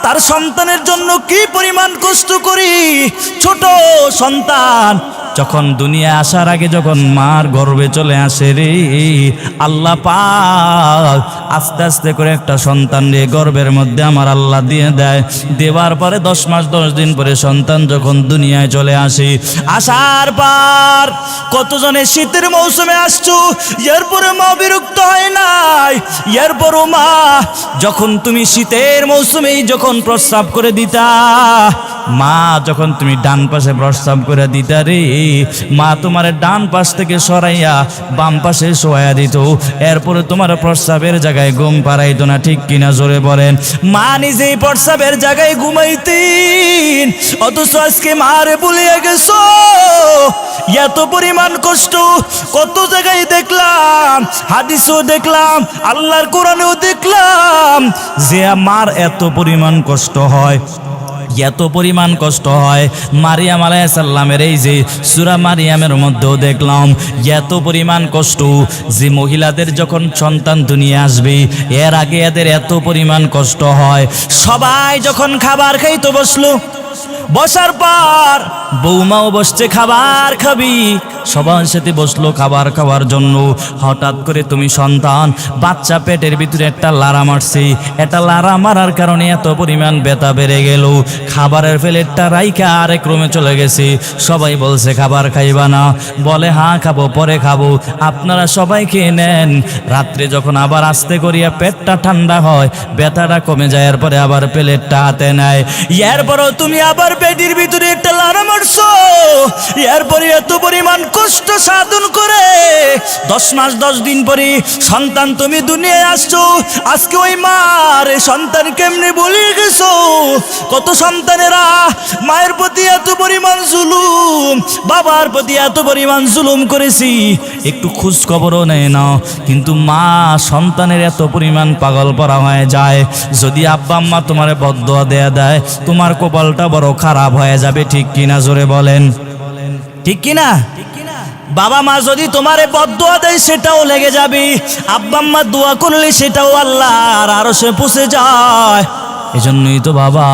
তার সন্তানের জন্য কি পরিমাণ কষ্ট করি। ছোট সন্তান যখন দুনিয়া আসার আগে যখন মার গর্ভে চলে আসে রে, আল্লাহ পাক আস্তে আস্তে করে একটা সন্তান রে গর্ভের মধ্যে আমার আল্লাহ দিয়ে দেয়। দেওয়ার পরে 10 মাস 10 দিন পরে সন্তান যখন দুনিয়ায় চলে আসে, আসার পর কতজনে শীতের মৌসুমে আসছো, এরপরে মা বিরক্ত হয় নাই। এরপরও মা যখন তুমি শীতের মৌসুমেই যখন প্রস্রাব করে দিতা, মা যখন তুমি ডান পাশে প্রস্রাব করে দিতা রে, মা তোমার ডান পাশ থেকে সরাইয়া বাম পাশে শোয়া দিত। এরপরে তোমার প্রস্রাবের জায়গায় ঘুম পাড়াইতো না, ঠিক কিনা জোরে বলেন। মা নিজেই প্রস্রাবের জায়গায় ঘুমাইতেন, অথচ আজকে মারে ভুলিয়ে গেছো। এত পরিমাণ কষ্ট কত জায়গায় দেখলাম, হাদিসও দেখলাম, আল্লাহর কোরআনেও দেখলাম যে মার এত পরিমাণ কষ্ট হয়, এত পরিমাণ কষ্ট হয়। মারিয়াম আলাইহিস সালামের এই যে সূরা মারিয়ামের মধ্যেও দেখলাম এত পরিমাণ কষ্ট যে মহিলাদের যখন সন্তান দুনিয়া আসবে এর আগে এদের এত পরিমাণ কষ্ট হয়। সবাই যখন খাবার খাইতে বসলো, বসার পর বৌমাও বসছে খাবার খাবি, সবার সাথে বসলো খাবার খাওয়ার জন্য। হঠাৎ করে তুমি সন্তান বাচ্চা পেটের ভিতরে একটা লারা মারছে, এটা লারা মারার কারণে এত পরিমাণ ব্যথা বেড়ে গেল, খাবারের প্লেটটা রাইখা আরেক রুমে চলে গেছে। সবাই বলছে খাবার খাইবা না, বলে হ্যাঁ খাবো, পরে খাবো। আপনারা সবাই খেয়ে নেন। রাত্রে যখন আবার আস্তে করিয়া পেটটা ঠান্ডা হয়, ব্যথাটা কমে যায়, এরপরে আবার প্লেটটা হাতে নেয়। এরপরও তুমি আবার পেটের ভিতরে একটা লারা মারছো, এরপরে এত পরিমাণ কষ্ট সাধন করে 10 মাস 10 দিন পরে সন্তান তুমি দুনিয়ায় আসছো। আজকে ওই মার সন্তান কেমনে বলিয়ে গেছো। কত সন্তানেরা মায়ের প্রতি এত পরিমাণ জুলুম, বাবার প্রতি এত পরিমাণ জুলুম করেছি, একটু খোঁজ খবরও নেয় না। কিন্তু মা সন্তানের এত পরিমাণ পাগল পরা হয়ে যায়। যদি আব্বা আম্মা তোমার বদদোয়া দেয়া দেয়, তোমার কপালটা বড় খারাপ হয়ে যাবে, ঠিক কিনা জোরে বলেন, ঠিক কিনা? বাবা মা যদি তোমারে বদদোয়া দেয় সেটাও লেগে যাবে, আব্বা আম্মা দোয়া করলে সেটাও আল্লাহর আরশে পৌঁছে যায়। এজন্যই তো বাবা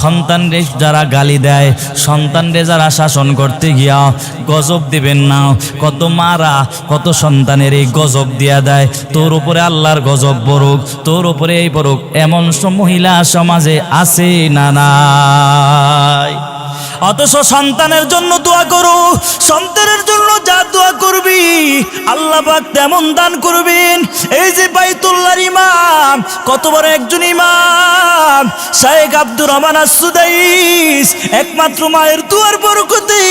সন্তানরে যারা গালি দেয়, সন্তানরে যারা শাসন করতে গিয়া গজব দিবেন না, কত মারা কত সন্তানের এই গজব দিয়া দেয়, তোর উপরে আল্লাহর গজব পড়ুক, তোর উপরে এই পড়ুক, এমন মহিলা সমাজে আছে না নাই? অথচ সন্তানের জন্য দোয়া করো, সন্তানের জন্য যা দোয়া করবি আল্লাহ পাক তেমন দান করবেন। এই যে বাইতুল্লাহর ইমাম, কত বড় একজন ইমাম, শাইখ আব্দুর রহমান আস-সুদাইস, একমাত্র মায়ের দুয়ার বরকতে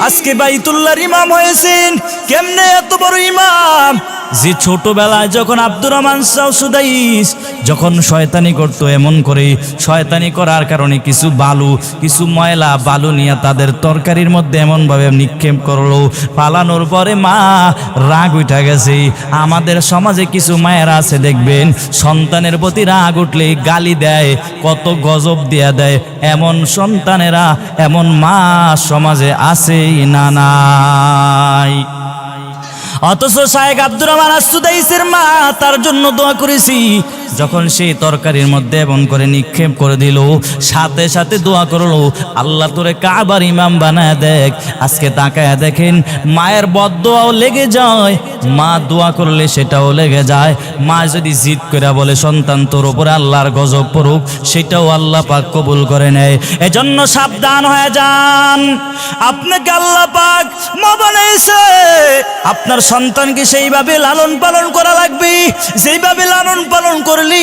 আজকে বাইতুল্লাহর ইমাম হয়েছেন। কেমনে এত বড় ইমাম? যে ছোটবেলায় যখন আব্দুর রহমান আস-সুদাইস যখন শয়তানি করতো, এমন করে শয়তানি করার কারণে কিছু বালু, কিছু ময়লা বালু নিয়ে তাদের তরকারির মধ্যে এমনভাবে নিক্ষেপ করলো, পালানোর পরে মা রাগ উঠা গেছে। আমাদের সমাজে কিছু মায়েরা আছে দেখবেন, সন্তানের প্রতি রাগ উঠলে গালি দেয়, কত গজব দিয়া দেয়। এমন সন্তানেরা, এমন মা সমাজে আছে না নাই? অথচ শাইখ আব্দুর রহমান আস-সুদাইসের মা তার জন্য দোয়া করেছি, যখন সেই তরকারির মধ্যে এমন করে নিক্ষেপ করে দিল, সাথে সাথে দোয়া করলো, আল্লাহ তোরে কাবার ইমাম বানায় দেখ। আজকে তাকায় দেখেন মায়ের বদদোয়াও লেগে যায়, মা দোয়া করলে সেটাও লেগে যায়। মা যদি জিদ করে বলে সন্তান তোর উপরে আল্লাহর গজব পড়ুক, সেটাও আল্লাহ পাক কবুল করে নেয়। এজন্য সাবধান হয়ে যান। আপনাকে আল্লাহ পাক মা বানাইছে, আপনার সন্তানকে সেইভাবে লালন পালন করা লাগবে, সেইভাবে লালন পালন করলে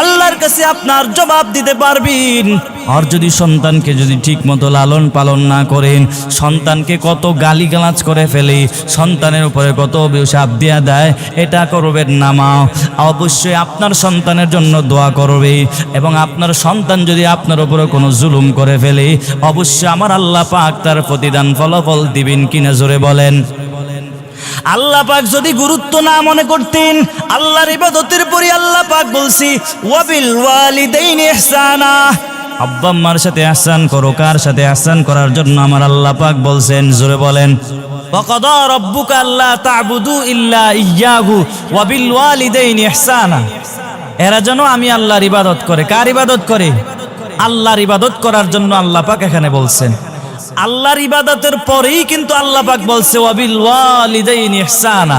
আল্লাহর কাছে আপনার জবাব দিতে পারবেন। আর যদি সন্তানকে যদি ঠিক মতো লালন পালন না করেন, সন্তানকে কত গালিগালাজ করে ফেলে, সন্তানের উপরে কত অভিশাপ দিয়া দেয়, এটা করবেন না মা। অবশ্যই আপনার সন্তানের জন্য দোয়া করবে, এবং আপনার সন্তান যদি আপনার উপরে কোনো জুলুম করে ফেলে, অবশ্যই আমার আল্লাহ পাক তার প্রতিদান ফলাফল দিবেন কিনা জোরে বলেন। আল্লাহ পাক যদি গুরুত্ব না মনে করতেন, আল্লাহর ইবাদতের পরে আল্লাহ পাক বলছি ওয়াবিল ওয়ালিদাইনি ইহসানা, আব্বা আম্মার সাথে ইহসান করো। কার সাথে ইহসান করার জন্য আমার আল্লাহ পাক বলছেন, জোরে বলেন। ওয়াকাদা রাব্বুকা আল্লা তা'বুদু ইল্লা ইয়্যাহু ওয়াবিল ওয়ালিদাইনি ইহসানা। এরা যেন আমি আল্লাহর ইবাদত করে। কার ইবাদত করে? আল্লাহর ইবাদত করার জন্য আল্লাহ পাক এখানে বলছেন। আল্লাহর ইবাদতের পরেই কিন্তু আল্লাহ পাক বলছে ওয়াবিল ওয়ালিদাইনি ইহসানা।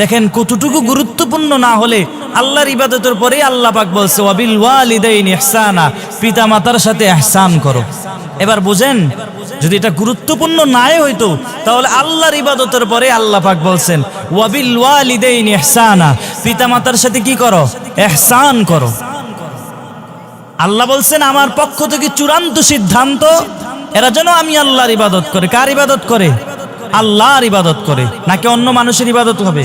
দেখেন কতটুকু গুরুত্বপূর্ণ না হলে আল্লাহর ইবাদতের পরেই আল্লাহ পাক বলছে ওয়াবিল ওয়ালিদাইনি ইহসানা, পিতা মাতার সাথে ইহসান করো। এবার বুঝেন, যদি এটা গুরুত্বপূর্ণ নাই হইতো তাহলে আল্লাহর ইবাদতের পরে আল্লাহ পাক বলছেন ওয়াবিল ওয়ালিদাইনি ইহসানা, পিতা মাতার সাথে কি করো? ইহসান করো। আল্লাহ বলছেন আমার পক্ষ থেকে চূড়ান্ত সিদ্ধান্ত, এরা যেন আমি আল্লাহর ইবাদত করে। কার ইবাদত করে? আল্লাহর ইবাদত করে, নাকি অন্য মানুষের ইবাদত হবে?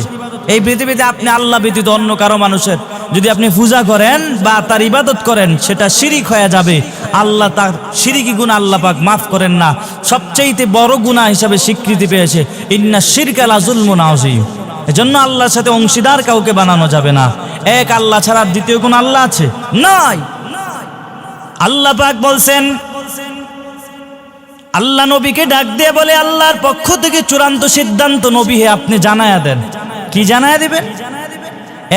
এই পৃথিবীতে আপনি আল্লাহ ব্যতীত অন্য কারো মানুষের যদি আপনি পূজা করেন বা তার ইবাদত করেন, সেটা শিরিক হয়ে যাবে। আল্লাহ তার শিরিকি গুনাহ আল্লাহ পাক মাফ করেন না। সবচেয়ে বড় গুনাহ হিসাবে স্বীকৃতি পেয়েছে ইন্না শিরকা লা যুলমুন আযীম। এজন্য আল্লাহর সাথে অংশীদার কাউকে বানানো যাবে না। এক আল্লাহ ছাড়া দ্বিতীয় কোন আল্লাহ আছে? নাই। আল্লাহ পাক বলছেন, আল্লাহ নবীকে ডাক দিয়ে বলে আল্লাহর পক্ষ থেকে চূড়ান্ত সিদ্ধান্ত নবী হে আপনি জানায়া দেন। কি জানায়া দিবেন?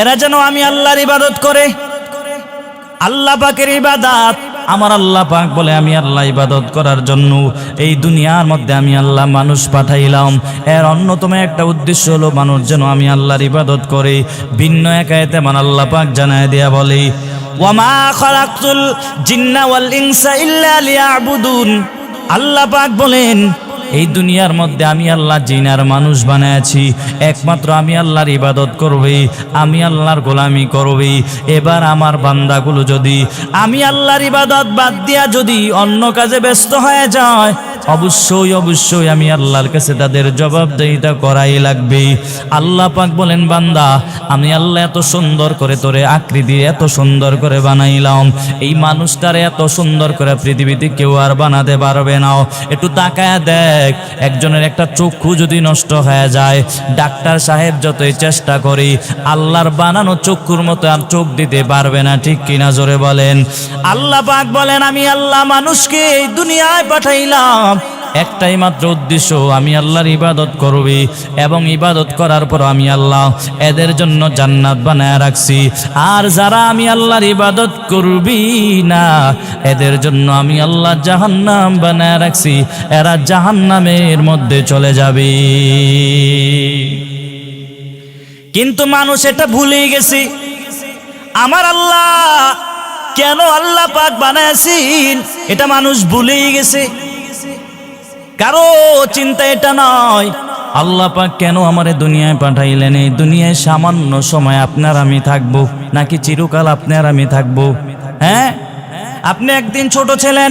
এরা যেন আমি আল্লাহর ইবাদত করে। আল্লাহ পাকের ইবাদত, আমার আল্লাহ পাক বলে আমি আল্লাহ ইবাদত করার জন্য এই দুনিয়ার মধ্যে আমি আল্লাহ মানুষ পাঠাইলাম। এর অন্যতম একটা উদ্দেশ্য হলো মানুষ যেন আমি আল্লাহর ইবাদত করে। ভিন্ন এক আয়াতে আমার আল্লাহ পাক জানায় দেয়া বলে ওয়ামা খালাকতুল জিন্না ওয়াল ইনসা ইল্লা লিয়াবুদুন। আল্লাহ পাক বলেন এই দুনিয়ার মধ্যে আমি আল্লাহ জিন আর মানুষ বানাইছি একমাত্র আমি আল্লাহর ইবাদত করবে, আমি আল্লাহর গোলামি করবে। এবার আমার বান্দাগুলো যদি আমি আল্লাহর ইবাদত বাদ দিয়া যদি অন্য কাজে ব্যস্ত হয়ে যায়, অবশ্যই অবশ্যই আমি আল্লাহর কাছে তাদের জবাবদিহিতা করাই লাগবে। আল্লাহ পাক বলেন বান্দা আমি আল্লাহ এত সুন্দর করে তোরে আকৃতি এত সুন্দর করে বানাইলাম, এই মানুষটারে এত সুন্দর করে পৃথিবীতে কেউ আর বানাতে পারবে না। একটু তাকায়া দেখ, একজনের একটা চক্ষু যদি নষ্ট হয়ে যায়, ডাক্তার সাহেব যতই চেষ্টা করি আল্লাহর বানানো চক্ষুর মতো আর চোখ দিতে পারবে না। ঠিক কিনা জোরে বলেন। আল্লাহ পাক বলেন আমি আল্লাহ মানুষকে এই দুনিয়ায় পাঠাইলাম একটাই মাত্র উদ্দেশ্য, আমি আল্লাহর ইবাদত করবি এবং ইবাদত করার পর আমি আল্লাহ এদের জন্য জান্নাত বানায় রাখছি। আর যারা আমি আল্লাহর ইবাদত করবি না এদের জন্য আমি আল্লাহ জাহান্নাম বানায় রাখছি, এরা জাহান্নামের মধ্যে চলে যাবে। কিন্তু মানুষ এটা ভুলে গেছে, আমার আল্লাহ কেন আল্লাহ পাক বানাইছেন এটা মানুষ ভুলেই গেছে। কারো চিন্তা এটা নয় আল্লাহ পাক কেন আমারে দুনিয়ায় পাঠাইলেন, এই দুনিয়ায় সামান্য সময় আপনার আমি থাকবো নাকি চিরকাল আপনার আমি থাকবো? হ্যাঁ, আপনি একদিন ছোট ছিলেন,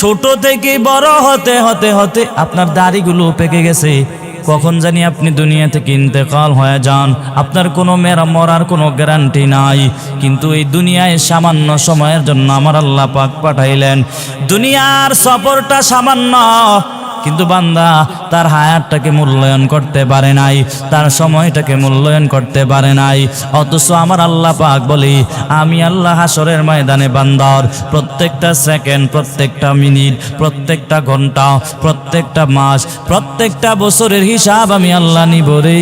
ছোট থেকে বড় হতে হতে হতে আপনার দাড়িগুলো পেকে গেছে, কখন জানি আপনি দুনিয়া থেকে ইন্তেকাল হয়ে যান, আপনার কোনো মরার কোনো গ্যারান্টি নাই। কিন্তু এই দুনিয়ায় সামান্য সময়ের জন্য আমার আল্লাহ পাক পাঠাইলেন। দুনিয়ার সফরটা সামান্য, কিন্তু বান্দা তার হায়াতটাকে মূল্যায়ন করতে পারে নাই, তার সময়টাকে মূল্যায়ন করতে পারে নাই। অথচ আমার আল্লাহ পাক বলি আমি আল্লাহ হাসরের ময়দানে বান্দার প্রত্যেকটা সেকেন্ড, প্রত্যেকটা মিনিট, প্রত্যেকটা ঘন্টা, প্রত্যেকটা মাস, প্রত্যেকটা বছরের হিসাব আমি আল্লাহ নিব রে।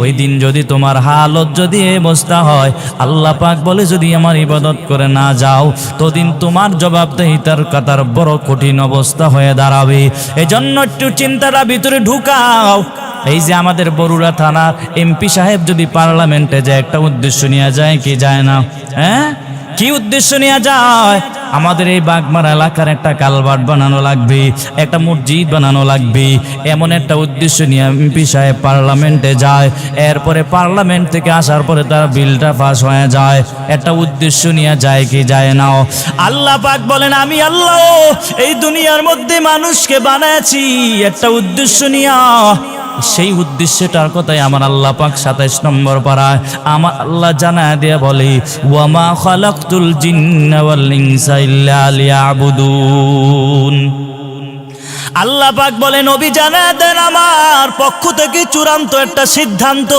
ওই দিন যদি তোমার হালত যদি এই অবস্থা হয়, আল্লাহ পাক বলে যদি আমার ইবাদত করে না যাও তো দিন তোমার জবাবদিহিতার কাতার বড় কঠিন অবস্থা হয়ে দাঁড়াবে। এজন্য একটু চিন্তাটা ভিতরে ঢুকাও। এই যে আমাদের বরুড়া থানার এমপি সাহেব যদি পার্লামেন্টে যায় একটা উদ্দেশ্য নিয়ে যায় কি যায় না? হ্যাঁ, কি উদ্দেশ্য নিয়ে যায়? আমাদের এই বাগমারা এলাকার একটা কালভার্ট বানানো লাগবে, একটা মসজিদ বানানো লাগবে, এমন একটা উদ্দেশ্য নিয়ে এমপি সাহেব পার্লামেন্টে যায়। এরপরে পার্লামেন্ট থেকে আসার পরে তার বিলটা পাস হয়ে যায়, একটা উদ্দেশ্য নিয়ে যায় কি যায় না? আল্লাহ পাক বলেন আমি আল্লাহ এই দুনিয়ার মধ্যে মানুষকে বানাইছি একটা উদ্দেশ্য নিয়ে। সেই উদ্দেশ্যটার কথাই আমার আল্লাহ পাক 27 নম্বর পারায় আমার আল্লাহ জানায় দিয়ে বলে ওয়ামা খালাকতুল জিন্না ওয়াল ইনসা ইল্লা লিয়াবুদুন। আল্লাহ পাক বলে নবী জানায় দেন আমার পক্ষ থেকে চূড়ান্ত একটা সিদ্ধান্ত,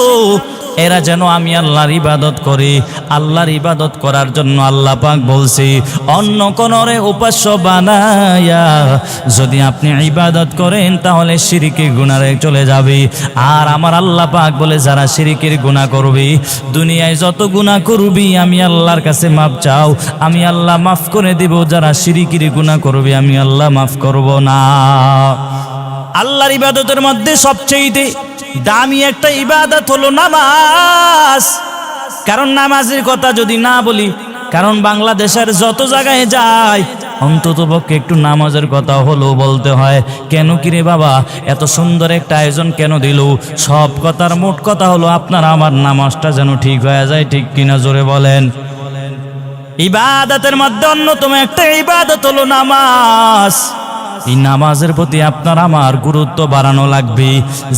এরা যেন আমি আল্লাহর ইবাদত করি। আল্লাহর ইবাদত করার জন্য আল্লাহ পাক বলছি, অন্য কোনরে উপাস্য বানায়া যদি আপনি ইবাদত করেন তাহলে শিরকের গুনাহে চলে যাবে। আর আমার আল্লাহ পাক বলে, যারা শিরকের গুনাহ করবে, দুনিয়ায় যত গুনাহ করবি আমি আল্লাহর কাছে মাপ চাও, আমি আল্লাহ মাফ করে দেব। যারা শিরকের গুনাহ করবে আমি আল্লাহ মাফ করব না। আল্লাহর ইবাদতের মধ্যে সবচেয়ে দামি একটা ইবাদত হলো নামাজ। কারণ নামাজের কথা যদি না বলি, কারণ বাংলাদেশের যত জায়গায় যায় অন্তত পক্ষে একটু নামাজের কথা হলো বলতে হয়। কেন কিরে বাবা এত সুন্দর একটা আয়োজন কেন দিল? সব কথার মোট কথা হলো আপনার আমার নামাজটা যেন ঠিক হয়ে যায়। ঠিক কিনা জোরে বলেন। ইবাদতের মধ্যে অন্যতম একটা ইবাদত হলো নামাজ। এই নামাজের প্রতি আপনার আমার গুরুত্ব বাড়ানো লাগবে।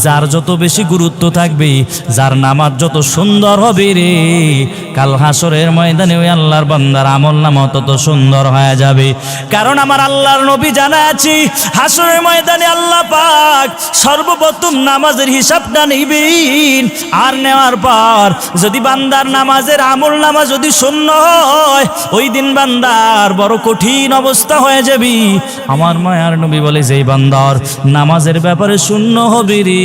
যার যত বেশি গুরুত্ব থাকবে, যার নামাজ যত সুন্দর হবে রে, কাল হাসরের ময়দানে ওই আল্লাহর বান্দার আমল নামা তত সুন্দর হয়ে যাবে। কারণ আমার আল্লাহর নবী জানা আছে, হাসরের ময়দানে আল্লাহ পাক সর্বপ্রথম নামাজের হিসাবটা নিবেন। আর নেওয়ার পর যদি বান্দার নামাজের আমল নামা যদি শূন্য হয়, ওই দিন বান্দার বড় কঠিন অবস্থা হয়ে যাবে। আমার মায়ার নবী বলে, যেই বান্দার নামাজের ব্যাপারে শূন্য হবে রে,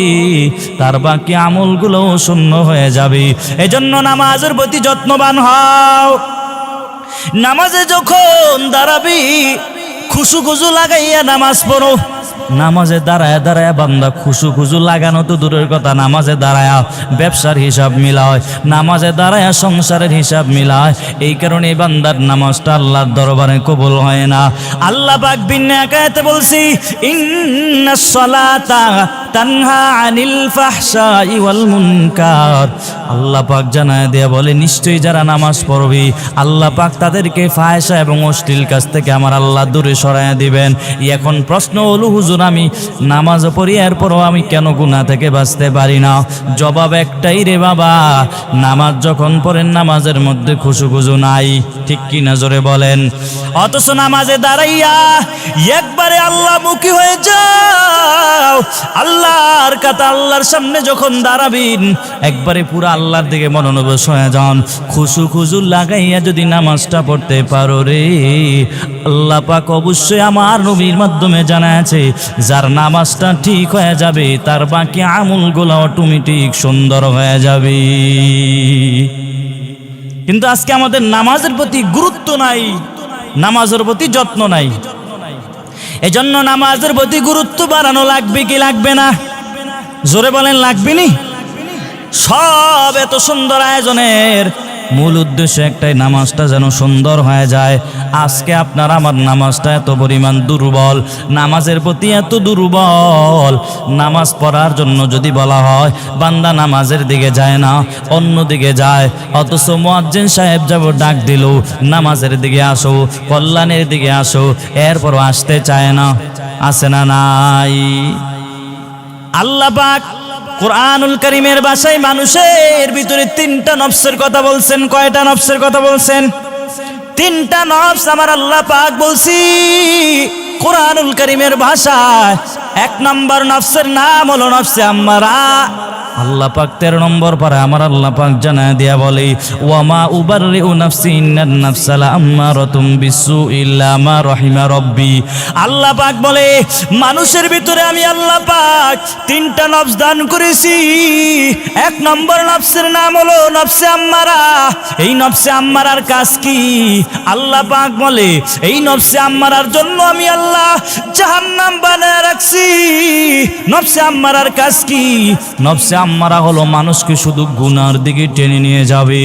তার বাকি আমলগুলো শূন্য হয়ে যাবে। এজন্য নামাজের প্রতি যত্নবান হও। নামাজে যখন দাঁড়াবি খুশু খুশু লাগাইয়া নামাজ পড়ো। নামাজে দাঁড়ায় দাঁড়ায় বান্দা খুশু লাগানো তো দূরের কথা, নামাজে দাঁড়ায় ব্যবসার হিসাব মিলায়, নামাজে দাঁড়ায় সংসারের হিসাব মিলায়। এই কারণে বান্দার নামাজটা আল্লাহর দরবারে কবুল হয় না। আল্লাহ পাক ভিন্ন আয়াতে বলছি, ইন্নাস সালাতা তানহা আনিল ফাহশাই ওয়াল মুনকার। আল্লাহ পাক জানায় দেয়া বলে, নিশ্চয়ই যারা নামাজ পড়বে আল্লাহ পাক তাদেরকে ফাহশা এবং অশ্লীল কাজ থেকে আমার আল্লাহ দূরে সরাইয়া দিবেন। এখন প্রশ্ন হলো, হুজুর আমি নামাজ পড়ি এরপরও আমি কেন গুনাহ থেকে বাঁচতে পারি না? জবাব একটাই রে বাবা, নামাজ যখন পড়েন নামাজের মধ্যে খুশু নাই। ঠিক কি না জোরে বলেন। অথচ নামাজে দাঁড়াইয়া একবারে আল্লাহমুখী হয়ে যাও। আল্লাহর কথা আল্লাহর সামনে যখন দাঁড়াবেন একবারে পুরো আল্লাহর দিকে মনোনিবেশ হয়ে যান। খুশু লাগাইয়া যদি নামাজটা পড়তে পারো রে, আল্লাহ পাক অবশ্যই আমার নবীর মাধ্যমে জানাচ্ছে, যার নামাজটা ঠিক হয়ে যাবে তার বাকি আমলগুলো অটোমেটিক সুন্দর হয়ে যাবে। কিন্তু আজকে আমাদের নামাজের প্রতি গুরুত্ব নাই, নামাজের প্রতি যত্ন নাই। এজন্য নামাজের প্রতি গুরুত্ব বাড়ানো লাগবে কি লাগবে না? জোরে বলেন, লাগবে নি? সব এত সুন্দর আয়োজনের মূল উদ্দেশ্য একটাই, নামাজটা যেন সুন্দর হয়ে যায়। আজকে আপনার আমার নামাজটা এত পরিমাণ দুর্বল, নামাজের প্রতি এত দুর্বল। নামাজ পড়ার জন্য যদি বলা হয়, বান্দা নামাজের দিকে যায় না, অন্য দিকে যায়। অথচ মুয়াজ্জিন সাহেব যাব ডাক দিল, নামাজের দিকে আসো, কল্যাণের দিকে আসো, এরপরও আসতে চায় না। আছে না নাই? আল্লাহ পাক কুরআনুল কারীমের ভাষায় মানুষের ভিতরে তিনটা নফসের কথা বলছেন। কয়টা নফসের কথা বলছেন? তিনটা নফস আমার আল্লাহ পাক বলছি কুরআনুল কারীমের ভাষায়। এক নম্বর নফসের নাম হলো নফসে আম্মারা। আল্লাহ পাক 13 নম্বর পারে আমার আল্লাহ পাক জানায় দিয়া বলে, ওয়ামা উবাররিউ নাফসি ইন্নান নাফসা লাআম্মারাতুম বিসু ইল্লা মা রাহিমা রব্বি। আল্লাহ পাক বলে, মানুষের ভিতরে আমি আল্লাহ পাক তিনটা নফস দান করেছি। এক নম্বর নফসের নাম হলো নফসে আম্মারা। এই নফসে আম্মারার কাজ কি? আল্লাহ পাক বলে, এই নফসে আম্মারার জন্য আমি আল্লাহ জাহান্নাম বানায় রাখছি। নফসে আম্মারার কাজ কি? নফসে আম্মারা হলো মানুষকে শুধু গুনার দিকে টেনে নিয়ে যাবে,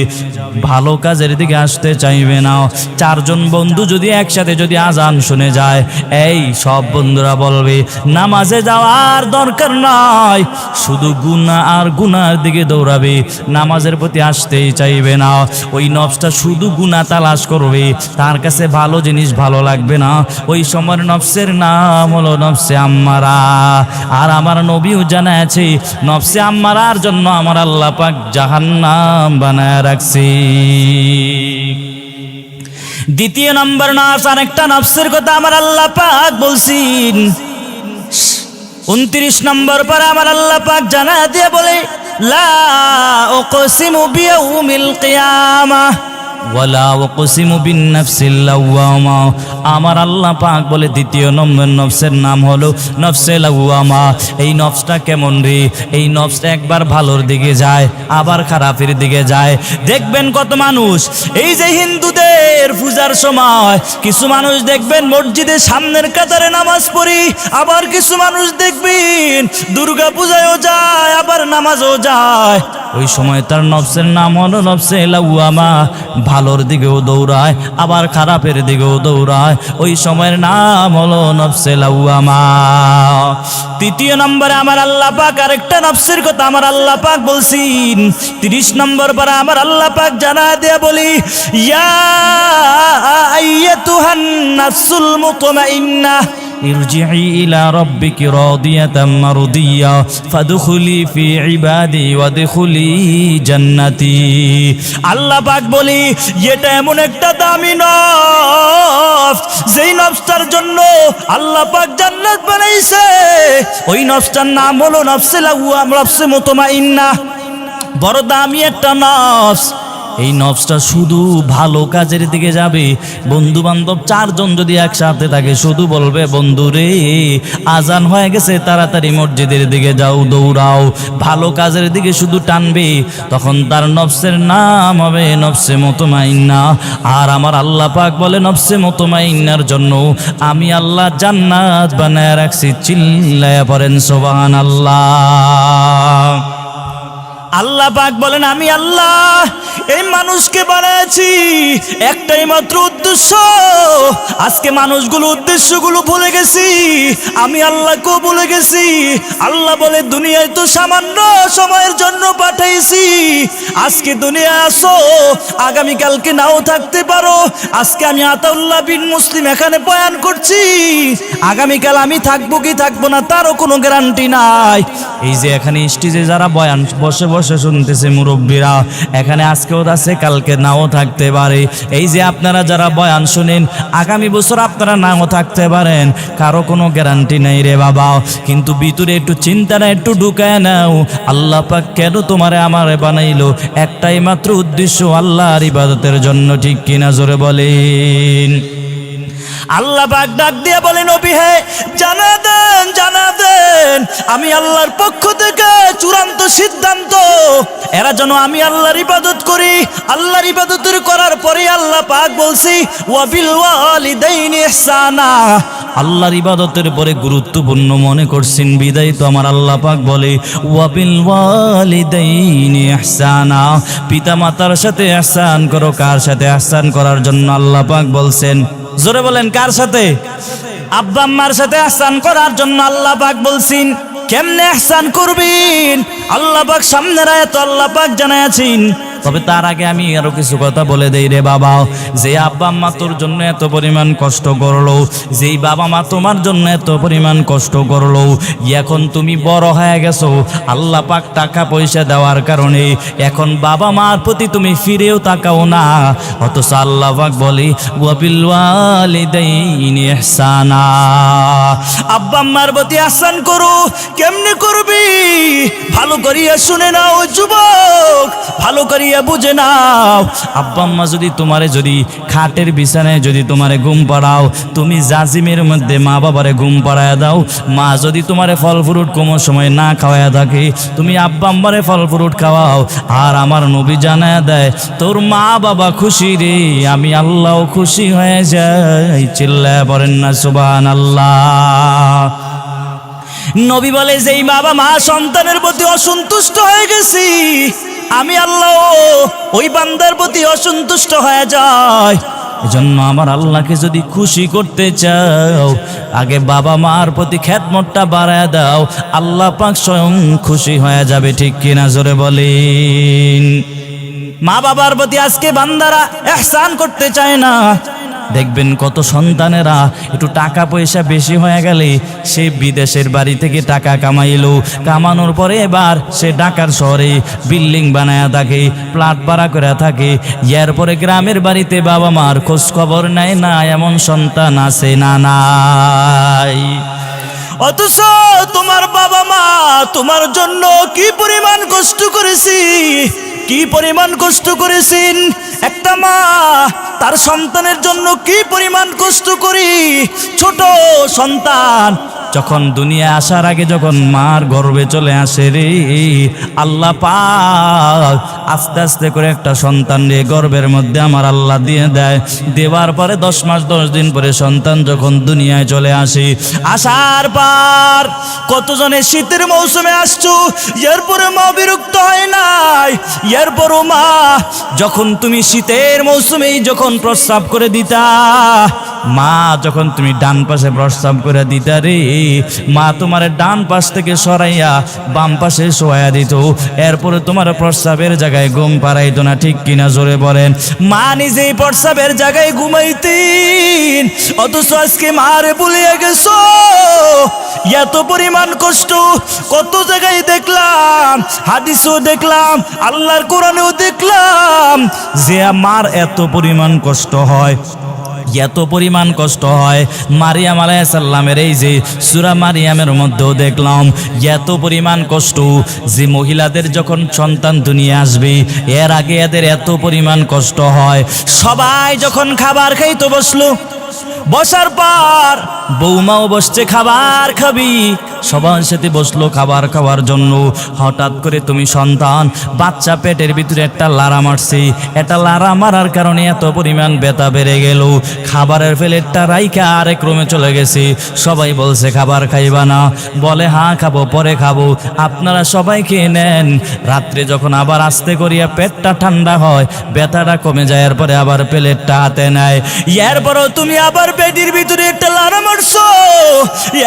ভালো কাজের দিকে আসতে চাইবে না। চারজন বন্ধু যদি একসাথে যদি আজান শুনে যায়, এই সব বন্ধুরা বলবে নামাজে যাওয়ার দরকার নাই, শুধু গুনাহ আর গুনার দিকে দৌড়াবে, নামাজের প্রতি আসতেই চাইবে না। ওই নফসটা শুধু গুনাহ তালাশ করবে, তার কাছে ভালো জিনিস ভালো লাগবে না। ওই সময়ের নফসের নাম হলো নফসে আম্মারা। আর আমার নবীও জানাচ্ছে, নফসে আম্মারার জন্য আমার আল্লাহ পাক জাহান্নাম বানায় রাখছি। দ্বিতীয় নম্বর নফস, আরেকটা নফসের কথা আমার আল্লাহ পাক বলছেন 29 নম্বর পরে আমার আল্লাহ পাক জানা দিয়ে বলে, লা উকসিমু বিয়াউমিল কিয়ামাহ ওয়ালা উকসিমু বিন-নাফসিল লাওয়ামা। আমার আল্লাহ পাক বলে দ্বিতীয় নম্বর নফসের নাম হলো নফসে লাওয়ামা। এই নফসটা কেমন রে? এই নফসটা একবার ভালোর দিকে যায়, আবার খারাপের দিকে যায়। দেখবেন কত মানুষ এই যে হিন্দুদের পূজার সময় কিছু মানুষ দেখবেন মসজিদের সামনের কাতারে নামাজ পড়ি, আবার কিছু মানুষ দেখবেন দুর্গা পূজায়ও যায়, আবার নামাজও যায়। ওই সময় তার নফসের নাম হলো নফসে লাওয়ামা। ভালোর দিকেও দৌড়ায়, আবার খারাপের দিকেও দৌড়ায়। ওই সময়ের নাম হলো নফসে লাওয়ামা। তৃতীয় নম্বরে আমার আল্লাহ পাক আরেকটা নফসের কথা আমার আল্লাহ পাক বলছেন। 30 নম্বর পরে আমার আল্লাহ পাক জানা দেয়া বলি, ইয়া আইয়াতুহান নাফসুল মুতমাইন্নাহ ইরজিই ইলা রাব্বিকি রাদিয়াতাম মারদিয়া ফাদখুলি ফি ইবাদি ওয়াদখুলি জান্নাতি। আল্লাহ পাক বলি, এটা এমন একটা দামি নফস যেই নফসটার জন্য আল্লাহ পাক জান্নাত বানাইছে। ওই নফসটার নাম হলো নফসে লাওয়ামা, নফসে মুতমাইন্নাহ। বড় দামি একটা নফস। এই নফসটা শুধু ভালো কাজের দিকে যাবে। বন্ধু বান্ধব 4 জন যদি একসাথে থাকে শুধু বলবে, বন্ধু রে আজান হয়ে গেছে, তাড়াতাড়ি মসজিদের দিকে যাও, দৌড়াও, ভালো কাজের দিকে শুধু টানবে। তখন তার নফসের নাম হবে নফসে মুতমাইন্নাহ। আর আমার আল্লাহ পাক বলে নফসে মুতমাইন্নার জন্য আমি আল্লাহ জান্নাত বানায় রাখছি। চিল্লায়া পড়েন সুবহানাল্লাহ। আল্লাহ পাক বলেন, আমি আল্লাহ এই মানুষকে বানাইছি একটাই মাত্র উদ্দেশ্য। আজকে মানুষগুলো উদ্দেশ্যগুলো ভুলে গেছি, আমি আল্লাহকেও ভুলে গেছি। আল্লাহ বলে, দুনিয়ায় তো সামান্য সময়ের জন্য পাঠাইছি। আজকে দুনিয়ায় আসো, আগামীকালকে নাও থাকতে পারো। আজকে আমি আতাউল্লাহ বিন মুসলিম এখানে বয়ান করছি, আগামীকাল আমি থাকবো কি থাকবো না তারও কোনো গ্যারান্টি নাই। এই যে এখানে স্টেজে যারা বয়ান বসে বসে শুনতেছে মুরব্বীরা, এখানে আজকেও আছে, কালকে নাও থাকতে পারে। এই যে আপনারা যারা বয়ান শুনেন, আগামী বছর আপনারা নাও থাকতে পারেন, কারো কোনো গ্যারান্টি নেই রে বাবা। কিন্তু ভিতরে একটু চিন্তাটা একটু ঢুকায় নাও, আল্লাহ পাক কেন তোমারে আমারে বানাইলো? একটাই মাত্র উদ্দেশ্য, আল্লাহর ইবাদতের জন্য। ঠিক কিনা জোরে বলেন। আল্লাহ পাক ডাক দিয়ে বলেন, নবী হে জানা দেন আমি আল্লাহর পক্ষ থেকে চূড়ান্ত সিদ্ধান্ত, এরা যেন আমি আল্লাহর ইবাদত করি। আল্লাহর ইবাদতের করার পরে আল্লাহ পাক বলছি, ওয়াবিল ওয়ালিদাইনি ইহসানা। আল্লাহর ইবাদতের পরে গুরুত্বপূর্ণ মনে করছেন বিদায় তো আমার আল্লাহ পাক বলে, ওয়াবিল ওয়ালিদাইনি ইহসানা। পিতা মাতার সাথে ইহসান করো। কার সাথে ইহসান করার জন্য আল্লাহ পাক বলছেন? জোরে বলেন, কার সাথে? আব্বা আম্মার সাথে ইহসান করার জন্য আল্লাহ পাক বলছেন। কেমনে ইহসান করবেন আল্লাহ পাক সামনের আয়াতে আল্লাহ পাক জানাচ্ছেন। তবে তার আগে আমি আরো কিছু কথা বলে দেই রে বাবা। যে আব্বা আম্মা তোর জন্য এত পরিমাণ কষ্ট করলো, যেই বাবা মা তোমার জন্য এত পরিমাণ কষ্ট করলো, এখন তুমি বড় হয়ে গেছো, আল্লাহ পাক টাকা পয়সা দেওয়ার কারণে এখন বাবা মার প্রতি তুমি ফিরেও তাকাও না। অথচ আল্লাহ পাক বলে, ওয়াবিল ওয়ালিদাইনি ইহসানা। আব্বা আম্মার প্রতি ইহসান করো। কেমনে করবি? ভালো করিয়া শুনে নাও যুবক, ভালো করিয়া বুঝে নাও। আব্বা আম্মা যদি তোমারে যদি খাটের বিছানায় যদি তোমারে ঘুম পাড়াও, তুমি জাজিমের মধ্যে মা বাবারে ঘুম পাড়ায় দাও। মা যদি তোমারে ফল ফ্রুট কোনো সময় না খাওয়ায় থাকে, তুমি আব্বা আম্মারে ফল ফ্রুট খাওয়াও। আর আমার নবী জানায় দেয়, তোর মা বাবা খুশি রে, আমি আল্লাহও খুশি হয়ে যাই। চিল্লায় পড়েন না সুবহানাল্লাহ। নবী বলে, যেই বাবা মা সন্তানের প্রতি অসন্তুষ্ট হয়ে গেছি, আমি আল্লাহ ওই বান্দার প্রতি অসন্তুষ্ট হয়ে যায়। এজন্য আমার আল্লাহকে যদি খুশি করতে চাও, আগে বাবা মার প্রতি খেদমতটা বাড়ায় দাও, আল্লাহ পাক স্বয়ং খুশি হয়ে যাবে। ঠিক কিনা জোরে বলেন। মা বাবার প্রতি আজকে বান্দারা ইহসান করতে চায় না। দেখবেন কত সন্তানেরা একটু টাকা পয়সা বেশি হয়ে গেলে সে বিদেশের বাড়ি থেকে টাকা কামাইলো, কামানোর পরে এবার সে ঢাকার শহরে বিল্ডিং বানায়া থাকে, প্লাট ভাড়া করে থাকে। এরপরে গ্রামের বাড়িতে বাবা মার খোঁজ খবর নেয় না, এমন সন্তান আছে না নাই? অথচ তোমার বাবা মা তোমার জন্য কি পরিমাণ কষ্ট করেছি, কি পরিমাণ কষ্ট করেছেন। একটা মা তার সন্তানের জন্য কি পরিমাণ কষ্ট করি। ছোট সন্তান যখন দুনিয়া আসার আগে যখন মার গর্ভে চলে আসে রে, আল্লাহ পাক আস্তে আস্তে করে একটা সন্তান রে গর্ভের মধ্যে আমার আল্লাহ দিয়ে দেয়। দেওয়ার পরে 10 মাস 10 দিন পরে সন্তান যখন দুনিয়ায় চলে আসে, আসার পর কতজনে শীতের মৌসুমে আসছো, এরপরে মা বিরক্ত হয় নাই। এরপরও মা যখন তুমি শীতের মৌসুমেই যখন প্রস্রাব করে দিতা, মা যখন তুমি ডান পাশে প্রস্রাব করে দিতা রে, মা তোমার ডান পাশ থেকে সরাইয়া বাম পাশে শোয়া দিত। এরপরে তোমার প্রস্রাবের জায়গায় ঘুম পাড়াইতো না, ঠিক কিনা জোরে বলেন। মা নিজেই প্রস্রাবের জায়গায় ঘুমাইতেন, অথচ আজকে মারে ভুলিয়ে গেছো। এত পরিমাণ কষ্ট কত জায়গায় দেখলাম, হাদিসও দেখলাম, আল্লাহর কোরআনেও দেখলাম যে মার এত পরিমাণ কষ্ট হয়, এত পরিমাণ কষ্ট হয়। মারিয়াম আলাইহিস সালামের এই যে সূরা মারিয়ামের মধ্যেও দেখলাম এত পরিমাণ কষ্ট যে মহিলাদের যখন সন্তান দুনিয়া আসবে এর আগে এদের এত পরিমাণ কষ্ট হয়। সবাই যখন খাবার খাইতে বসলো, বসার পর বৌমাও বসছে খাবার খাবি, সবার সাথে বসলো খাবার খাওয়ার জন্য। হঠাৎ করে তুমি সন্তান বাচ্চা পেটের ভিতরে একটা লারা মারছে, এটা লারা মারার কারণে এত পরিমাণ ব্যথা বেড়ে গেল, খাবারের প্লেটটা রাইখা আরেক রুমে চলে গেছে। সবাই বলছে খাবার খাইবা না, বলে হ্যাঁ খাবো, পরে খাবো। আপনারা সবাই খেয়ে নেন। রাত্রে যখন আবার আস্তে করিয়া পেটটা ঠান্ডা হয়, ব্যথাটা কমে যায়, এরপরে আবার প্লেটটা হাতে নেয়। এরপরও তুমি আবার পেটের ভিতরে একটা লারা মারছো।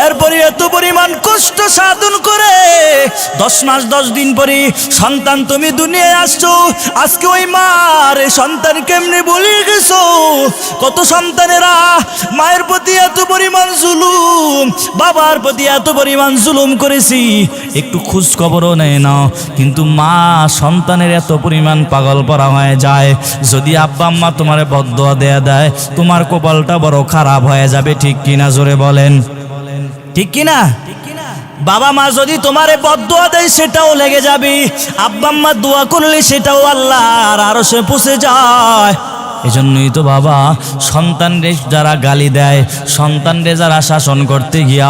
এরপরে এত পরিমাণ কষ্ট সাধন করে 10 মাস 10 দিন পরে সন্তান তুমি দুনিয়ায় আসছো। আজকে ওই মার সন্তান কেমনে বলিয়ে গেছো। কত সন্তানেরা মায়ের প্রতি এত পরিমাণ জুলুম, বাবার প্রতি এত পরিমাণ জুলুম করেছি, একটু খোঁজ খবরও নেয় না। কিন্তু মা সন্তানের এত পরিমাণ পাগল পরা হয়ে যায়। যদি আব্বা আম্মা তোমারে বদদোয়া দেয়া দেয়, তোমার কপালটা বড় খারাপ হয়ে যাবে, ঠিক কিনা জোরে বলেন, ঠিক কিনা। বাবা মা যদি তোমারে বদদোয়া দেয় সেটাও লেগে যাবে, আব্বা আম্মা দোয়া করলে সেটাও আল্লাহর আরশে পৌঁছে যায়। এজন্যই তো বাবা সন্তানরে যারা গালি দেয়, সন্তানরে যারা শাসন করতে গিয়া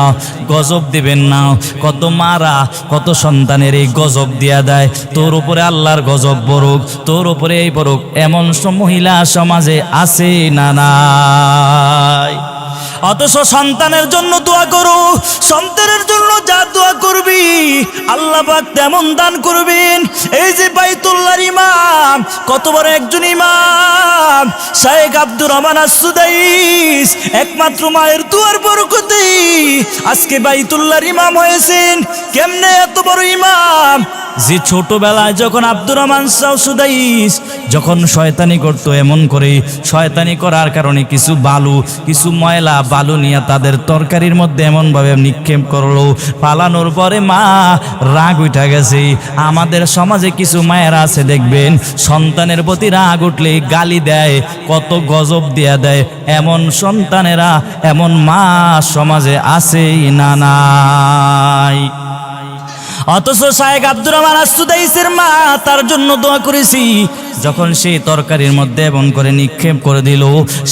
গজব দিবেন না, কত মারা কত সন্তানের এই গজব দিয়া দেয়। তোর উপরে আল্লাহর গজব পড়ুক, তোর উপরে এই পড়ুক, এমন মহিলা সমাজে আছে না নাই? অথচ সন্তানের জন্য দোয়া করো, সন্তানের জন্য যা দোয়া করবি আল্লাহ পাক তেমন দান করবেন। এই যে বাইতুল্লাহর ইমাম, কত বড় একজন ইমাম, শাইখ আব্দুর রহমান আস-সুদাইস, একমাত্র মায়ের দুয়ার বরকতে আজকে বাইতুল্লাহর ইমাম হয়েছেন। কেমনে এত বড় ইমাম? যে ছোটবেলায় যখন আব্দুর রহমান আস-সুদাইস যখন শয়তানি করতো, এমন করে শয়তানি করার কারণে কিছু বালু, কিছু ময়লা বালু নিয়ে তাদের তরকারির মধ্যে এমনভাবে নিক্ষেপ করলো, পালানোর পরে মা রাগ উঠা গেছে। আমাদের সমাজে কিছু মায়েরা আছে দেখবেন, সন্তানের প্রতি রাগ উঠলে গালি দেয়, কত গজব দিয়া দেয়। এমন সন্তানেরা, এমন মা সমাজে আছে না নাই? অথচ শাইখ আব্দুর রহমান আস-সুদাইসের মা তার জন্য দোয়া করেছি। যখন সেই তরকারির মধ্যে এমন করে নিক্ষেপ করে দিল,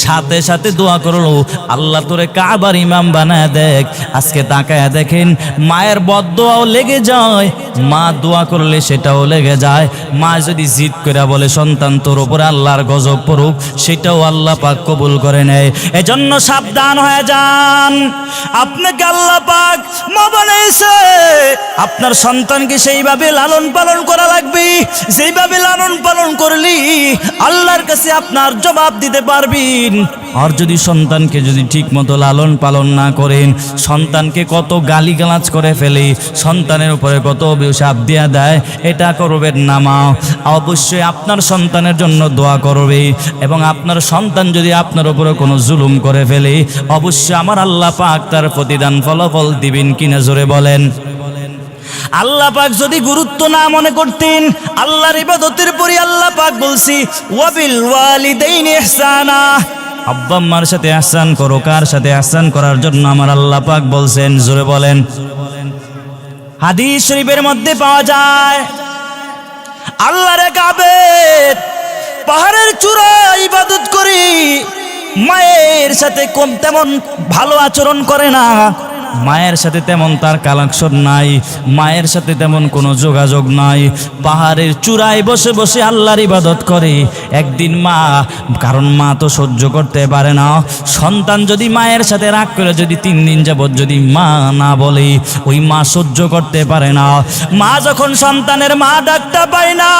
সাথে সাথে দোয়া করলো, আল্লাহ তোরে কাবার ইমাম বানায় দেখ। আজকে তাকায় দেখেন মায়ের বদদোয়াও লেগে যায়, মা দোয়া করলে সেটাও লেগে যায়। মা যদি জিদ করে বলে সন্তান তোর উপরে আল্লাহর গজব পড়ুক, সেটাও আল্লাহ পাক কবুল করে নেয়। এজন্য সাবধান হয়ে যান। আপনাকে আল্লাহ পাক মা বানাইছে, আপনার সন্তানকে সেইভাবে লালন পালন করা লাগবে, যেইভাবে লালন পালন করলি আল্লাহর কাছে আপনার জবাব দিতে পারবেন। আর যদি সন্তানকে যদি ঠিক মতো লালন পালন না করেন, সন্তানকে কত গালিগালাজ করে ফেলে, সন্তানের উপরে কত অভিশাপ দেয়া দেয়, এটা করবেন না মা। অবশ্যই আপনার সন্তানের জন্য দোয়া করবে, এবং আপনার সন্তান যদি আপনার উপরে কোনো জুলুম করে ফেলে, অবশ্যই আমার আল্লাহ পাক তার প্রতিদান ফলাফল দিবেন কিনা জোরে বলেন। আল্লাহ পাক যদি গুরুত্ব না মনে করতেন, আল্লাহর ইবাদতের পরে আল্লাহ পাক বলছি ওয়াবিল ওয়ালিদাইনি ইহসানা, আব্বা আম্মার সাথে ইহসান করো। কার সাথে ইহসান করার জন্য আমার আল্লাহ পাক বলছেন? জোরে বলেন। হাদিস শরীফের মধ্যে পাওয়া যায় আল্লাহর এক আবেদ পাহাড়ের চূড়ায় ইবাদত করি, মায়ের সাথে তেমন ভালো আচরণ করে না, মায়ের সাথে তেমন তার কালেকশন নাই, মায়ের সাথে তেমন কোনো যোগাযোগ নাই, পাহাড়ের চূড়ায় বসে বসে আল্লাহর ইবাদত করে। একদিন মা, কারণ মা তো সহ্য করতে পারে না, সন্তান যদি মায়ের সাথে রাগ করে যদি 3 দিন যাবত যদি মা না বলে, ওই মা সহ্য করতে পারে না। মা যখন সন্তানের মা ডাকটা পায় না,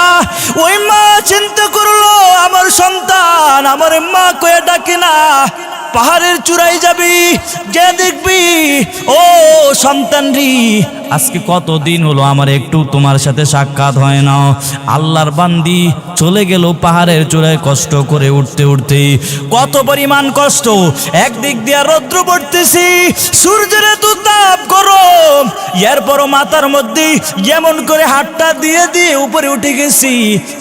ওই মা চিন্তা করলো আমার সন্তান আমার মা কয়ে ডাকে না, পাহাড়ের চূড়ায় যাবি, যে দেখবি ও সন্তান রে, আজকে কতদিন হলো আমার একটু তোমার সাথে সাক্ষাৎ হয় না। আল্লাহর বান্দি চলে গেল পাহাড়ের চূড়ায় কষ্ট করে উঠতে উঠতে, কত পরিমাণ কষ্ট। একদিক দিয়ে রৌদ্র পড়তেছি, সূর্যের এত তাপ গরম, এরপরও মাথার মধ্যে এমন করে হাতটা দিয়ে দিয়ে উপরে উঠে গেছি।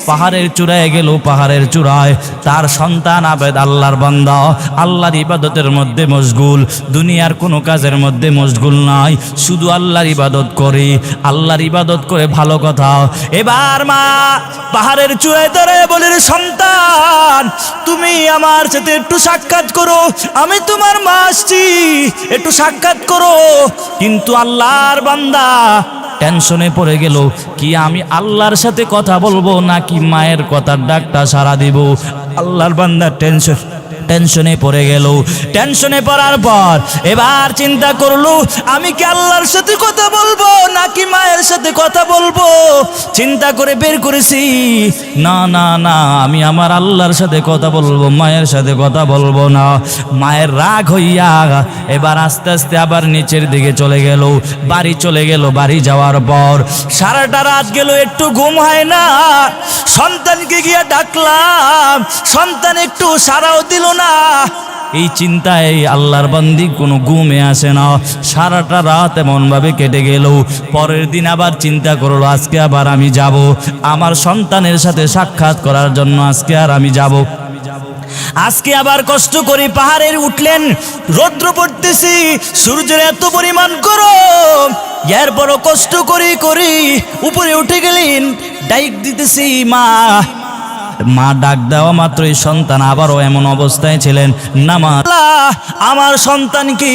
পাহাড়ের চূড়ায় গেল, পাহাড়ের চূড়ায় তার সন্তান আবেদ আল্লাহর বান্দা, আল্লাহর ইবাদতের মধ্যে মশগুল, দুনিয়ার কোনো কাজের মধ্যে মশগুল নাই, শুধু আল্লাহর ইবাদত করে, আল্লাহর ইবাদত করে। ভালো কথা। এবার মা পাহাড়ের চূড়ায় দাঁড়ায় বলে, সন্তান তুমি আমার সাথে একটু সাক্ষাৎ করো, আমি তোমার মা আসছি, একটু সাক্ষাৎ করো। কিন্তু আল্লাহর বান্দা টেনশনে পড়ে গেল, কি আমি আল্লাহর সাথে কথা বলবো নাকি মায়ের কথার ডাকটা সাড়া দিব? আল্লাহর বান্দা টেনশনে পড়ে গেল। টেনশনে পড়ার পর এবার চিন্তা করলো, আমি কি আল্লাহর সাথে কথা বলবো নাকি মায়ের সাথে কথা বলবো? চিন্তা করে বের করেছি, না না না, আমি আমার আল্লাহর সাথে কথা বলবো, মায়ের সাথে কথা বলবো না। মায়ের রাগ হইয়া এবার আস্তে আস্তে আবার নিচের দিকে চলে গেল, বাড়ি চলে গেল। বাড়ি যাওয়ার পর সারাটা রাত গেল, একটু ঘুম হয় না। সন্তানকে গিয়া ডাকলাম, সন্তান একটু সাড়াও দিল না। এই চিন্তায় আল্লাহর বান্দি কোনো ঘুমে আসে না, সারাটা রাত এমনভাবে কেটে গেল। পরের দিন আবার চিন্তা করলো, আজকে আবার আমি যাব আমার সন্তানের সাথে সাক্ষাৎ করার জন্য, আজকে আর আমি যাব। আজকে আবার কষ্ট করে পাহাড়ের উঠলেন, রৌদ্র পড়তেছি, সূর্যের এত পরিমাণ গরম, এরপরও কষ্ট করি করি উপরে উঠে গেলেন। ডাইক দিতেছি মা, মা ডাক দেওয়া মাত্রই সন্তান আবারও এমন অবস্থায় ছিলেন, নামাজ আমার সন্তানকে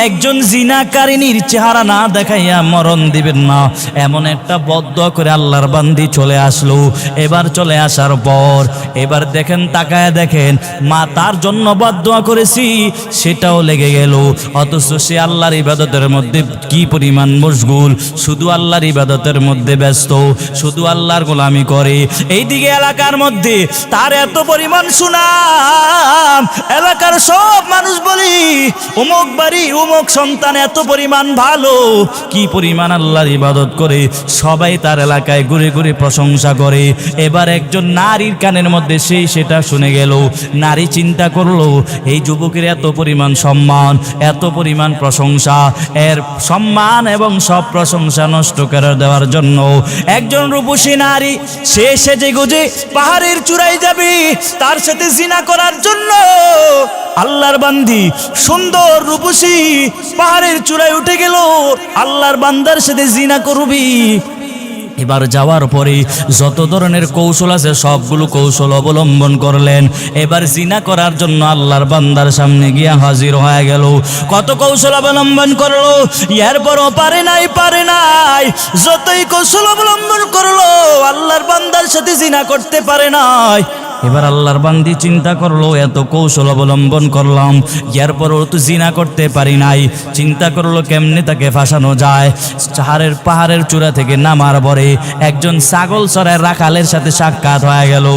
একজন জিনাকারিনীর চেহারা না দেখাইয়া মরণ দিবেন না, এমন একটা বদদোয়া করে আল্লাহর বান্দি চলে আসলো। এবার চলে আসার পর এবার দেখেন, তাকায় দেখেন, মা তার জন্য বদদোয়া করেছি সেটাও লেগে গেল। অথচ সে আল্লাহর ইবাদতের মধ্যে কি পরিমাণ মশগুল, শুধু আল্লাহর ইবাদতের মধ্যে ব্যস্ত, শুধু আল্লাহর গোলামি করে। এইদিকে এলাকার মধ্যে তার এত পরিমাণ সুনাম, এলাকার সব মানুষ বলি অমুক বাড়ি অমুক সন্তান এত পরিমাণ ভালো, কি পরিমাণ আল্লাহর ইবাদত করে, সবাই তার এলাকায় ঘুরে ঘুরে প্রশংসা করে। এবার একজন নারীর কানের মধ্যে সেটা শুনে গেল। নারী চিন্তা করলো, এই যুবকের এত পরিমাণ সম্মান, এত পরিমাণ প্রশংসা, এর সম্মান এবং সব প্রশংসা নষ্ট করে দেওয়ার জন্য একজন রূপসী নারী সে সেজে গুজে পাহাড়ের চূড়ায় যাবে তার সাথে জিনা করার জন্য। আল্লাহর বান্দি সুন্দর রূপসী পাহাড়ের চূড়ায় উঠে গেল, আল্লাহর বান্দার সাথে জিনা করবি। এবার যাওয়ার পরে যত ধরনের কৌশল আছে সবগুলো কৌশল অবলম্বন করলেন। এবার জিনা করার জন্য আল্লাহর বান্দার সামনে গিয়া হাজির হয়ে গেল। কত কৌশল অবলম্বন করলো, এরপরও পারে নাই। যতই কৌশল অবলম্বন করলো আল্লাহর বান্দার সাথে জিনা করতে পারে নাই। এবার আল্লাহর বান্দি চিন্তা করলো, এত কৌশল অবলম্বন করলাম, এরপরও তো জিনা করতে পারি নাই। চিন্তা করলো কেমনে তাকে ফাঁসানো যায়। পাহাড়ের চূড়া থেকে নামার পরে একজন ছাগল চড়ায় রাখালের সাথে সাক্ষাৎ হয়ে গেল।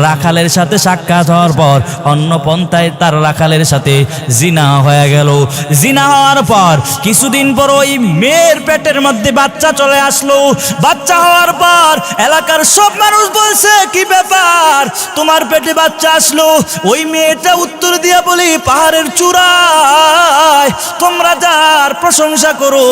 রাখালের সাথে সাক্ষাৎ হওয়ার পর অন্য পন্থায় তার রাখালের সাথে জিনা হয়ে গেল। জিনা হওয়ার পর কিছুদিন পর ওই মেয়ের পেটের মধ্যে বাচ্চা চলে আসলো। বাচ্চা হওয়ার পর এলাকার সব মানুষ বলছে, কি ব্যাপার, তোমার আমার পেটে বাচ্চা আসলো। ওই মেয়েটা উত্তর দিয়া বলি, পাহাড়ের চূড়ায় তোমরা যার প্রশংসা করো,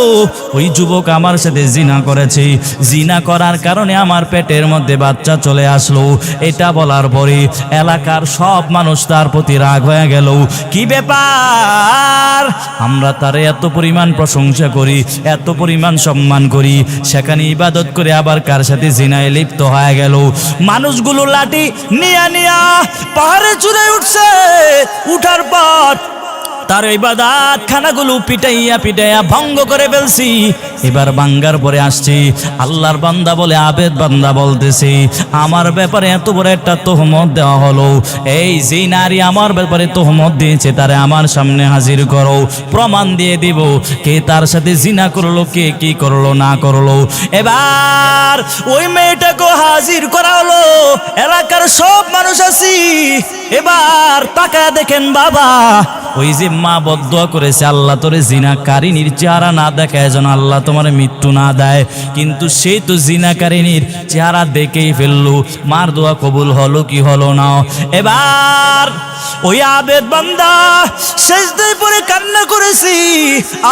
ওই যুবক আমার সাথে জিনা করেছে, জিনা করার কারণে আমার পেটের মধ্যে বাচ্চা চলে আসলো। এটা বলার পরে এলাকার সব মানুষ তার প্রতি রাগ হয়ে গেল। কি ব্যাপার, আমরা তার এত পরিমাণ প্রশংসা করি, এত পরিমাণ সম্মান করি, সেখানে ইবাদত করে আবার কার সাথে জিনায় লিপ্ত হয়ে গেল। মানুষগুলো লাঠি নিয়া নিয়া পাহাড়ে চূড়ায় উঠছে। উঠার পর তার ইবাদত খানাগুলো পিটাইয়া পিটাইয়া ভঙ্গ করে ফেলছি। এবার বাঙ্গার পরে আসছি, আল্লাহর বান্দা বলে, আবেদ বান্দা বলতেছি, আমার ব্যাপারে এত বড় একটা তহমত দেওয়া হলো, এই যে নারী আমার ব্যাপারে তহমত দিয়েছে তারে আমার সামনে হাজির করো, প্রমাণ দিয়ে দিব কে তার সাথে জিনা করলো, কে কি করলো না করলো। এবার ওই মেয়েটাকে হাজির করা হলো, এলাকার সব মানুষ আছি। এবার তাকায় দেখেন বাবা, ওই যে মা বদদোয়া করেছে, আল্লাহ তোরে জিনাকারিনীর চেহারা না দেখায় যেন আল্লাহ তোমার মৃত্যু না দেয়, কিন্তু সে তো জিনাকারিনীর চেহারা দেখেই ফেললো। মার দোয়া কবুল হলো কি হলো না? এবার ওই আবেদ বান্দা সেজদায় পড়ে কান্না করেছি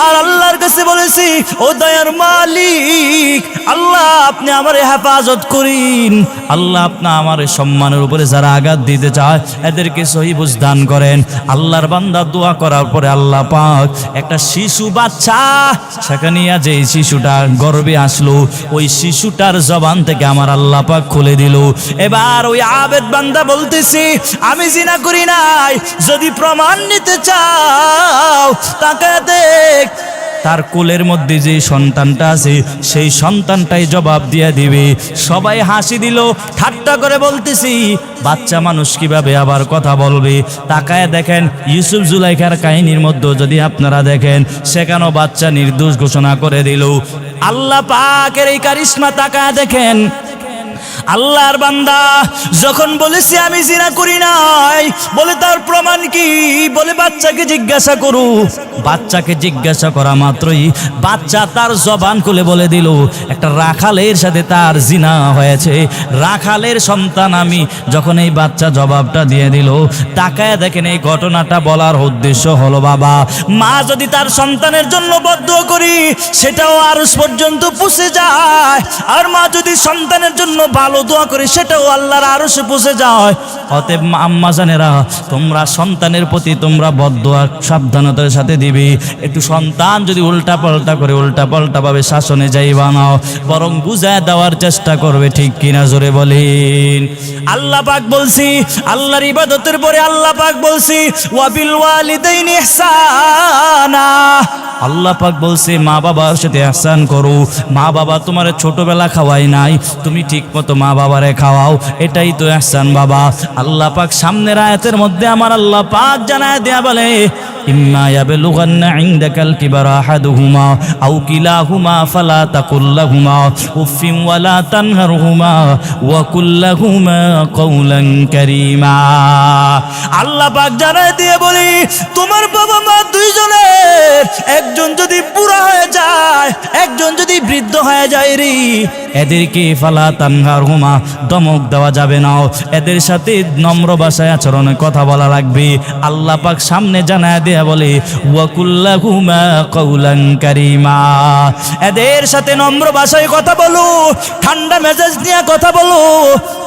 আর আল্লাহর কাছে বলেছি, ও দয়ার মালিক আল্লাহ, আপনি আমার হেফাজত করিন। আল্লাহ আপনি আমার সম্মানের উপরে যারা আঘাত দিতে চায় এদেরকে সহি বুঝ দান করেন। আল্লাহর বান্দা দোয়া করার পরে আল্লাহ পাক একটা শিশু বাচ্চা সেখানে যে শিশুটা গর্ভে আসলো, ওই শিশুটার জবান থেকে আমার আল্লাহ পাক খুলে দিল। এবার ওই আবেদ বান্দা বলতেছি, আমি জিনা করি নাই, যদি প্রমাণ নিতে চাও তাকে দেখ, তার কোলের মধ্যে যে সন্তানটা আছে সেই সন্তানটাই জবাব দিয়ে দিবে। সবাই হাসি দিল, ঠাট্টা করে বলতেছি, বাচ্চা মানুষ কিভাবে আবার কথা বলবে? তাকায় দেখেন ইউসুফ জুলাইখার কাহিনীর মধ্যে যদি আপনারা দেখেন, সেখানেও বাচ্চা নির্দোষ ঘোষণা করে দিল। আল্লাহ পাকের এই কারিশমা তাকায় দেখেন। আল্লাহর বান্দা যখন বলেছি আমি জিনা করি নাই, বলে তার প্রমাণ কি? বলে বাচ্চাকে জিজ্ঞাসা করু। বাচ্চাকে জিজ্ঞাসা করা মাত্রই বাচ্চা তার জবান খুলে বলে দিল, একটা রাখালের সাথে তার জিনা হয়েছে, রাখালের সন্তান আমি। যখন এই বাচ্চা জবাবটা দিয়ে দিল, তাকায় দেখেন এই ঘটনাটা বলার উদ্দেশ্য হলো, বাবা মা যদি তার সন্তানের জন্য বদদোয়া করি সেটাও আরশ পর্যন্ত পৌঁছে যায়, আর মা যদি সন্তানের জন্য ভালো দোয়া করে সেটাও আল্লাহর আরশে পৌঁছে যায়। অতএব আম্মা জানেরা, তোমরা সন্তানের প্রতি তোমরা বদদোয়া সাবধানতার সাথে দিবে। একটু সন্তান যদি উল্টা পাল্টা করে, উল্টা পাল্টা ভাবে শাসনে যাইবা না, বরং বুঝায় দেওয়ার চেষ্টা করবে। ঠিক কিনা জোরে বলেন? আল্লাহ পাক বলছি, আল্লাহর ইবাদতের পরে আল্লাহ পাক বলছি, ওয়াবিল ওয়ালিদাইনি ইহসানা। আল্লাহ পাক বলছে মা বাবার সাথে ইহসান করো। মা বাবা তোমার ছোটবেলা খাওয়াই নাই, তুমি ঠিক মতো মা বাবারে খাওয়াও, এটাই তো ইহসান বাবা। আল্লাহ পাক সামনের আয়াতের মধ্যে আমার আল্লাহ পাক জানায় দেয়া বলে, ইম্মা ইয়াবলুগান্না ইনদাকাল কিবারা আহাদুহুমা আও কিলাহুমা ফালা তাকুল লাহুমা উফফিন ওয়ালা তানহারহুমা ওয়া কুল লাহুমা কওলান কারীমা। আল্লাহ পাক জানায় দিয়ে বলি, তোমার বাবা মা দুইজনের একজন যদি বুড়া হয়ে যায়, একজন যদি বৃদ্ধ হয়ে যায় রে, এদেরকে ফালা তানহারহুমা দমক দেওয়া যাবে না, এদের সাথে নম্র ভাষায় আচরণে কথা বলা লাগবে। আল্লাহ পাক সামনে জানায় দেয়া বলে, ওয়া কুল্লাহুমা কওলান কারীমা, এদের সাথে নম্র ভাষায় কথা বলো, ঠান্ডা মেজাজ নিয়ে কথা বলো।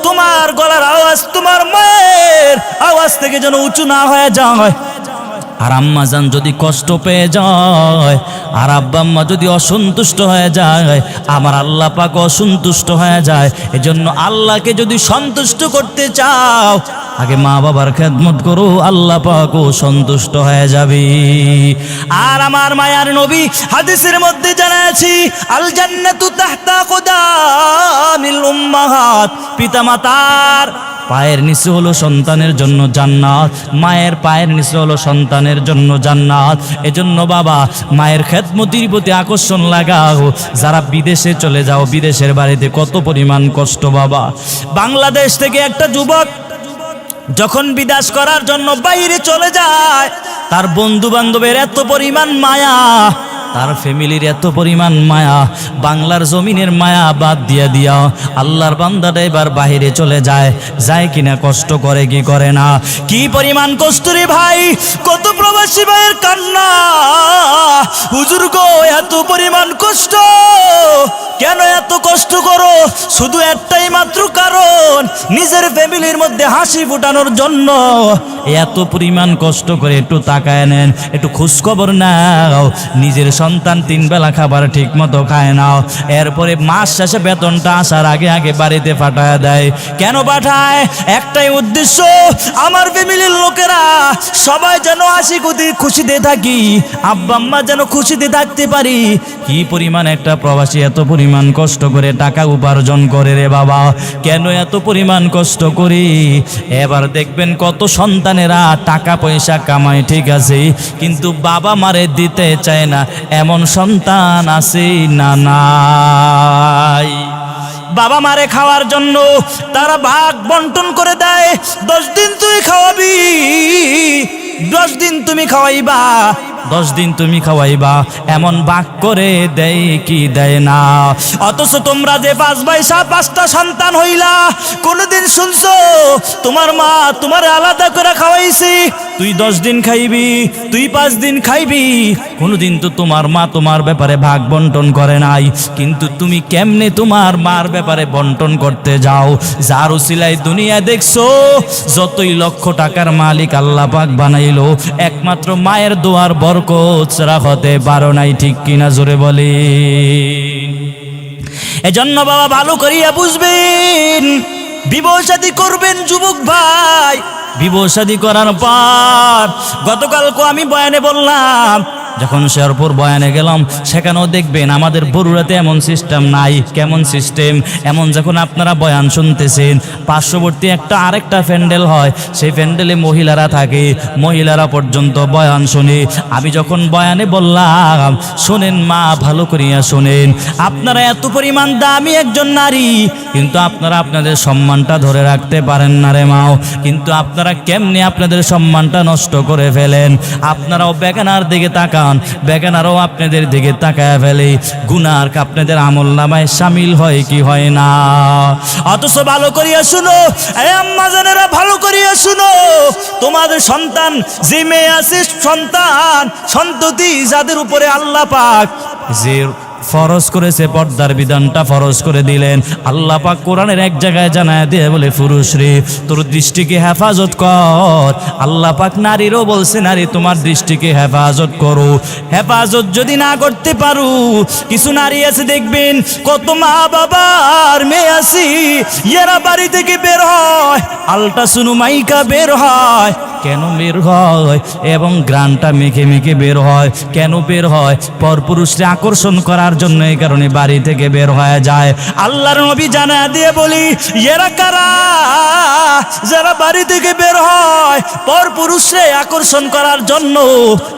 তোমার গলার আওয়াজ তোমার মায়ের আওয়াজ থেকে যেন উঁচু না হয়ে যায়। আর আম্মা জান যদি কষ্ট পেয়ে যায়, আর আব্বা আম্মা যদি অসন্তুষ্ট হয়ে যায়, আমার আল্লাহ পাক অসন্তুষ্ট হয়ে যায়। এজন্য আল্লাহকে যদি সন্তুষ্ট করতে চাও, আগে মা বাবার খেদমত করো, আল্লাহ পাকও সন্তুষ্ট হয়ে যাবে। আর আমার মায়ার নবী হাদিসের মধ্যে জানাচ্ছি, আল জান্নাতু তাহতা কুদামিল উম্মাহাত, পিতামাতার পায়ের নিচে হলো সন্তানের জন্য জান্নাত, মায়ের পায়ের নিচে হলো সন্তানের জন্য জান্নাত। এজন্য বাবা মায়ের খেদমতির প্রতি আকর্ষণ লাগাও। যারা বিদেশে চলে যাও, বিদেশের বাড়িতে কত পরিমাণ কষ্ট বাবা। বাংলাদেশ থেকে একটা যুবক যখন বিদেশ করার জন্য বাইরে চলে যায়, তার বন্ধু বান্ধবের এত পরিমাণ মায়া, তার ফ্যামিলির এত পরিমাণ মায়া, বাংলার জমিনের মায়া বাদ দিয়া দিয়া আল্লাহর বান্দাটা এবার বাহিরে চলে যায়। যায় কিনা, কষ্ট করে কি করে না? কি পরিমাণ কষ্ট রে ভাই, কত প্রবাসী ভাইয়ের কান্না। হুজুর গো, এত পরিমাণ কষ্ট কেন? এত কষ্ট করো শুধু একটাই মাত্র কারণ, নিজের ফ্যামিলির মধ্যে হাসি ফুটানোর জন্য। এত পরিমাণ কষ্ট করে একটু তাকায় নেন, একটু খোঁজখবর নাও। নিজের সন্তান 3 বেলা খাবার ঠিক মতো খায় নাও, এরপরে মাস শেষে বেতনটা আসার আগে আগে বাড়িতে পাঠায় দেয়। কেন পাঠায়? একটাই উদ্দেশ্য, আমার ফ্যামিলির লোকেরা সবাই যেন হাসি খুশিতে থাকি, আব্বা আম্মা যেন খুশিতে থাকতে পারি। কি পরিমাণ একটা প্রবাসী এত পরিমাণ কষ্ট করে টাকা উপার্জন করে রে বাবা, কেন এত পরিমাণ কষ্ট করি? এবার দেখবেন কত সন্তানেরা টাকা পয়সা কামায় ঠিক আছে, কিন্তু বাবা মারে দিতে চায় না, এমন সন্তান আছে না নাই? বাবা মারে খাওয়ার জন্য তারা ভাগ বন্টন করে দেয়। 10 দিন তুই খাওয়াবি, 10 দিন তুমি খাওয়াইবা, 10 দিন তুমি খাওয়াইবা, এমন ভাগ করে দেয় কি দেয় না? অথচ তোমরা যে 5 ভাই 5টা সন্তান হইলা, কোনদিন শুনছো তোমার মা তোমার আলাদা করে খাওয়াইছি? তুই 10 দিন খাইবি, তুই 5 দিন খাইবি, কোনদিন তো তোমার মা তোমার ব্যাপারে ভাগ বন্টন করে নাই। কিন্তু তুমি কেমনে তোমার মার ব্যাপারে বন্টন করতে যাও? যার উসিলায় দুনিয়া দেখছো যতই লক্ষ টাকার মালিক আল্লাহ পাক বানাইলো, একমাত্র মায়ের দোয়ার বরকত ছাড়া হতে পারো নাই। ঠিক কিনা জোরে বলি? এজন্য বাবা ভালো করিয়া বুঝবেন, বিবাহ শাদী করবেন যুবক ভাই। বিবাহ শাদী করার পর গতকালকে আমি বয়ানে বললাম, যখন শেরপুর বয়ানে গেলাম সেখানেও দেখবেন আমাদের বরুড়াতে এমন সিস্টেম নাই। কেমন সিস্টেম? এমন যখন আপনারা বয়ান শুনতেছেন, পার্শ্ববর্তী আরেকটা প্যান্ডেল হয়, সেই প্যান্ডেলে মহিলারা থাকে, মহিলারা পর্যন্ত বয়ান শুনে। আমি যখন বয়ানে বললাম, শোনেন মা, ভালো করিয়া শোনেন, আপনারা এত পরিমাণ দামি একজন নারী, কিন্তু আপনারা আপনাদের সম্মানটা ধরে রাখতে পারেন না রে মাও। কিন্তু আপনারা কেমনে আপনাদের সম্মানটা নষ্ট করে ফেলেন? আপনারাও বেগানার দিকে তাকান, বেগানারও আপনাদের দিকে তাকায় ফেলে, গুনার আপনাদের আমল নামায় শামিল হয় কি হয় না? অথচ ভালো করিয়া শুনো, এই আম্মা জানেরা ভালো করিয়া শুনো, তোমাদের সন্তান যে মেয়ে আছে, সন্তান সন্ততি যাদের উপরে আল্লাহ পাক যে ফরজ করেছে, পর্দার বিধানটা ফরজ করে দিলেন, আল্লাহ পাক কোরআনের এক জায়গায় জানায় দিয়ে বলে, পুরুষ রে তোর দৃষ্টিকে হেফাজত কর। আল্লাহ পাক নারীরও বলছে, নারী তোমার দৃষ্টিকে হেফাজত করো। হেফাজত যদি না করতে পারো, কিছু নারী আছে দেখবেন, কত মা বাবার মেয়ে আছে, এরা বাড়ি থেকে বের হয়, আলট্রাসোনো মাইকা বের হয়। কেন বের হয়? এবং গ্রানটা মেখে মেখে বের হয়। কেন বের হয়? পরপুরুষকে আকর্ষণ করার জন্য, এই কারণে বাড়ি থেকে বের হয়ে যায়। আল্লাহর নবী জানা দিয়ে বলি, এরা কারা যারা বাড়ি থেকে বের হয় পরপুরুষকে আকর্ষণ করার জন্য?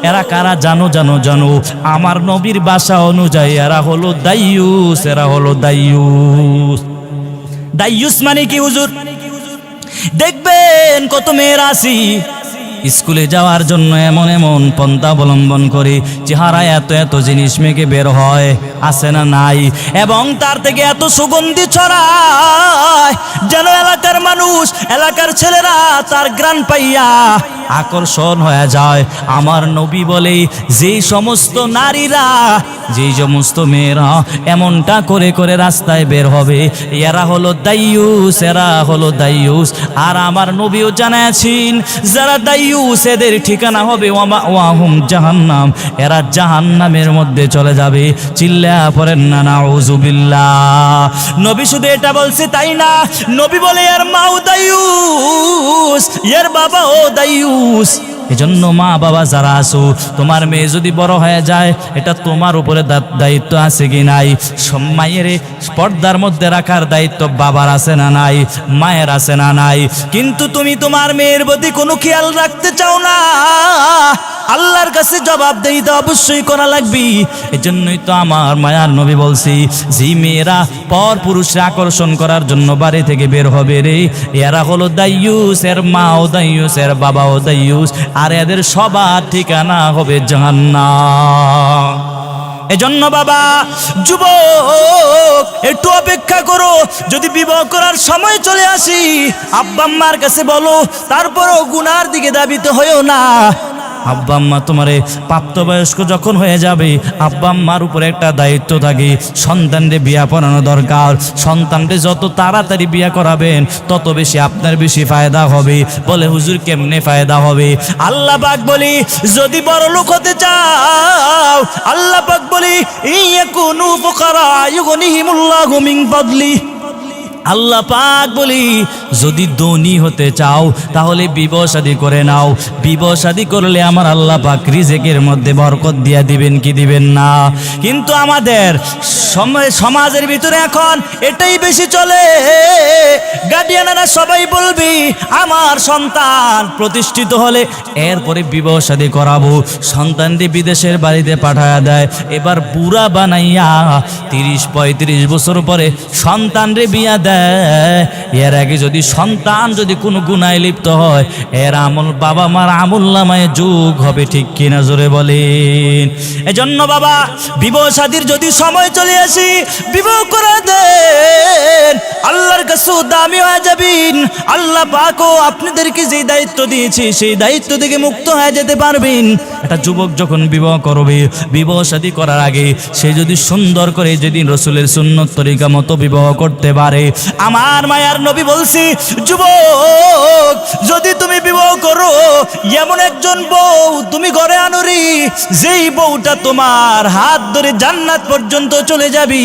এরা কারা জানো? জানো জানো আমার নবীর ভাষা অনুযায়ী এরা হলো দাইয়ুস। এরা হলো দাইয়ুস। দাইয়ুস মানে কি হুজুর? দেখবেন কত মেয়েরা আছি স্কুলে যাওয়ার জন্য এমন এমন পন্থা অবলম্বন করে, চেহারায় এত এত জিনিস মেখে বের হয়, আছে না নাই? এবং তার থেকে এত সুগন্ধি ছড়ায় যেন এলাকার মানুষ, এলাকার ছেলেরা তার গ্রান পাইয়া আকর্ষণ হয়ে যায়। আমার নবী বলে, যেই সমস্ত নারীরা, যেই সমস্ত মেয়েরা এমনটা করে করে রাস্তায় বের হবে, এরা হলো দাইয়ুস। এরা হলো দাইয়ুস। আর আমার নবীও জানাচ্ছেন, যারা দাইয়ুস এদের ঠিকানা হবে ওয়াহুম জাহান্নাম। এরা জাহান্নামের মধ্যে চলে যাবে। চিল্লা পড়েন না নাউযুবিল্লাহ। নবী শুধু এটা বলছে তাই না, নবী বলে এর মাও দাইয়ুস, এর বাবাও দাইয়ুস। এজন্য মা বাবা যারা আছো, তোমার মেয়ে যদি বড় হয়ে যায়, এটা তোমার উপরে দায়িত্ব আছে কি নাই? মায়ের পর্দার মধ্যে রাখার দায়িত্ব বাবার আছে না নাই? মায়ের আছে না নাই? কিন্তু তুমি তোমার মেয়ের প্রতি কোনো খেয়াল রাখতে চাও না, আল্লাহর কাছে জবাবদেহিতা অবশ্যই করা লাগবে। এজন্যই তো আমার মায়ার নবী বলছি, যে মেয়েরা পর পুরুষে আকর্ষণ করার জন্য বাড়ি থেকে বের হবে রে, এরা হলো দাইয়ুস। এর মাও দাইয়ুস, এর বাবাও দাইয়ুস, আর এদের সবার ঠিকানা হবে জাহান্নাম। এজন্য বাবা যুবক একটু অপেক্ষা করো, যদি বিবাহ করার সময় চলে আসি আব্বা আম্মার কাছে বলো, তারপরও গুনার দিকে ধাবিত হয়েও না। আব্বা আম্মা তোমারে প্রাপ্তবয়স্ক যখন হয়ে যাবে, আব্বা আম্মার উপরে একটা দায়িত্ব থাকে, সন্তানরে বিয়া পড়ানো দরকার। সন্তানরে যত তাড়াতাড়ি বিয়া করাবেন তত বেশি আপনার বেশি ফায়দা হবে। বলে হুজুর কেমনে ফায়দা হবে? আল্লাহ পাক বলি যদি বড় লোক হতে চাও, আল্লাহ পাক বলি ইয়াকুনু ফুকারা ইউগনিহিমুল্লাহু মিন ফাদলি। আল্লাহ পাক বলি যদি ধনী হতে চাও তাহলে বিবাহ শাদী করে নাও। বিবাহ শাদী করলে আমার আল্লাহ পাক রিজিকের মধ্যে বরকত দিয়া দিবেন কি দিবেন না? কিন্তু আমাদের সমাজের ভিতরে এখন এটাই বেশি চলে। গার্ডিয়ানরা সবাই বলবি আমার সন্তান প্রতিষ্ঠিত হলে এরপরে বিবাহ শাদী করাবো। সন্তানটি বিদেশের বাড়িতে পাঠায়া দেয়, এবার বুড়া বানাইয়া 30-35 বছর পরে সন্তানরে বিয়া দেয়। এর আগে যদি সন্তান যদি কোনো গুনায় লিপ্ত হয়, এর আমল বাবা মার আমল নামায় যোগ হবে, ঠিক কিনা জোরে বলেন? এজন্য বাবা বিবাহ শাদীর যদি সময় চলে আসি বিবাহ করে দেন, আল্লাহর কাছে দামি হয়ে যাবেন। আল্লাহ পাকও আপনাদেরকে যে দায়িত্ব দিয়েছে সেই দায়িত্ব থেকে মুক্ত হয়ে যেতে পারবেন। একটা যুবক যখন বিবাহ করবে, বিবাহ শাদী করার আগে সে যদি সুন্দর করে যেদিন রসুলের সুন্নত তরিকা মতো বিবাহ করতে পারে, আমার মায়ার নবী বলছি যুবক যদি তুমি বিবাহ করো এমন একজন বউ তুমি ঘরে আনোরি, যেই বউটা তোমার হাত ধরে জান্নাত পর্যন্ত চলে যাবি।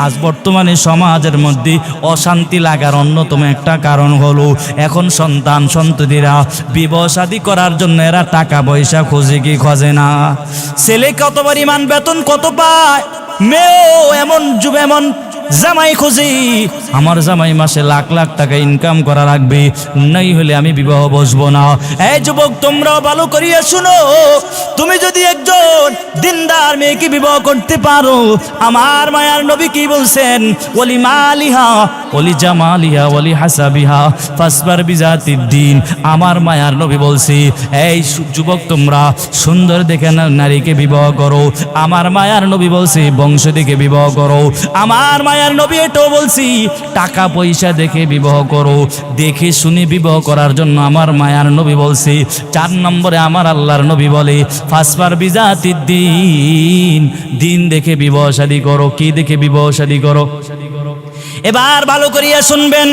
আজ বর্তমানে সমাজের মধ্যে অশান্তি লাগার অন্যতম একটা কারণ হলো এখন সন্তান সন্ততিরা বিবাহ শাদী করার জন্য এরা টাকা পয়সা খোঁজে কি খোঁজে না। ছেলে কত পরিমাণ বেতন কত পায়, মেয়েও এমন এমন জামাই খুঁজি আমার জামাই মাসে লাখ লাখ টাকা ইনকাম করা লাগবে, নাই হলে আমি বিবাহ বসবো না। এই যুবক তোমরাও ভালো করিয়া শুনো, তুমি যদি একজন দিনদার মেয়েকে বিবাহ করতে পারো, আমার মায়ার নবী কি বলছেন? ওলি মালিহা ওলি জামালিহা ওলি হাসাবিহা ফাসবার বিজাতিদ্দিন। আমার মায়ার নবী বলছি এই যুবক তোমরা সুন্দর দেখে নারীকে বিবাহ করো। আমার মায়ার নবী বলছি বংশ দেখে বিবাহ করো। আমার মায়ার নবী এটাও বলছি টাকা পয়সা দেখে বিবাহ করো। দেখে শুনে বিবাহ করার জন্য আমার মায়ার নবী বলছি 4 নম্বরে আমার আল্লাহর নবী বলে ফাসবার বিজাতিদ্দিন, দিন দেখে বিবাহ শাদী করো। কি দেখে বিবাহ শাদী করো? এবার ভালো করিয়া শুনবেন,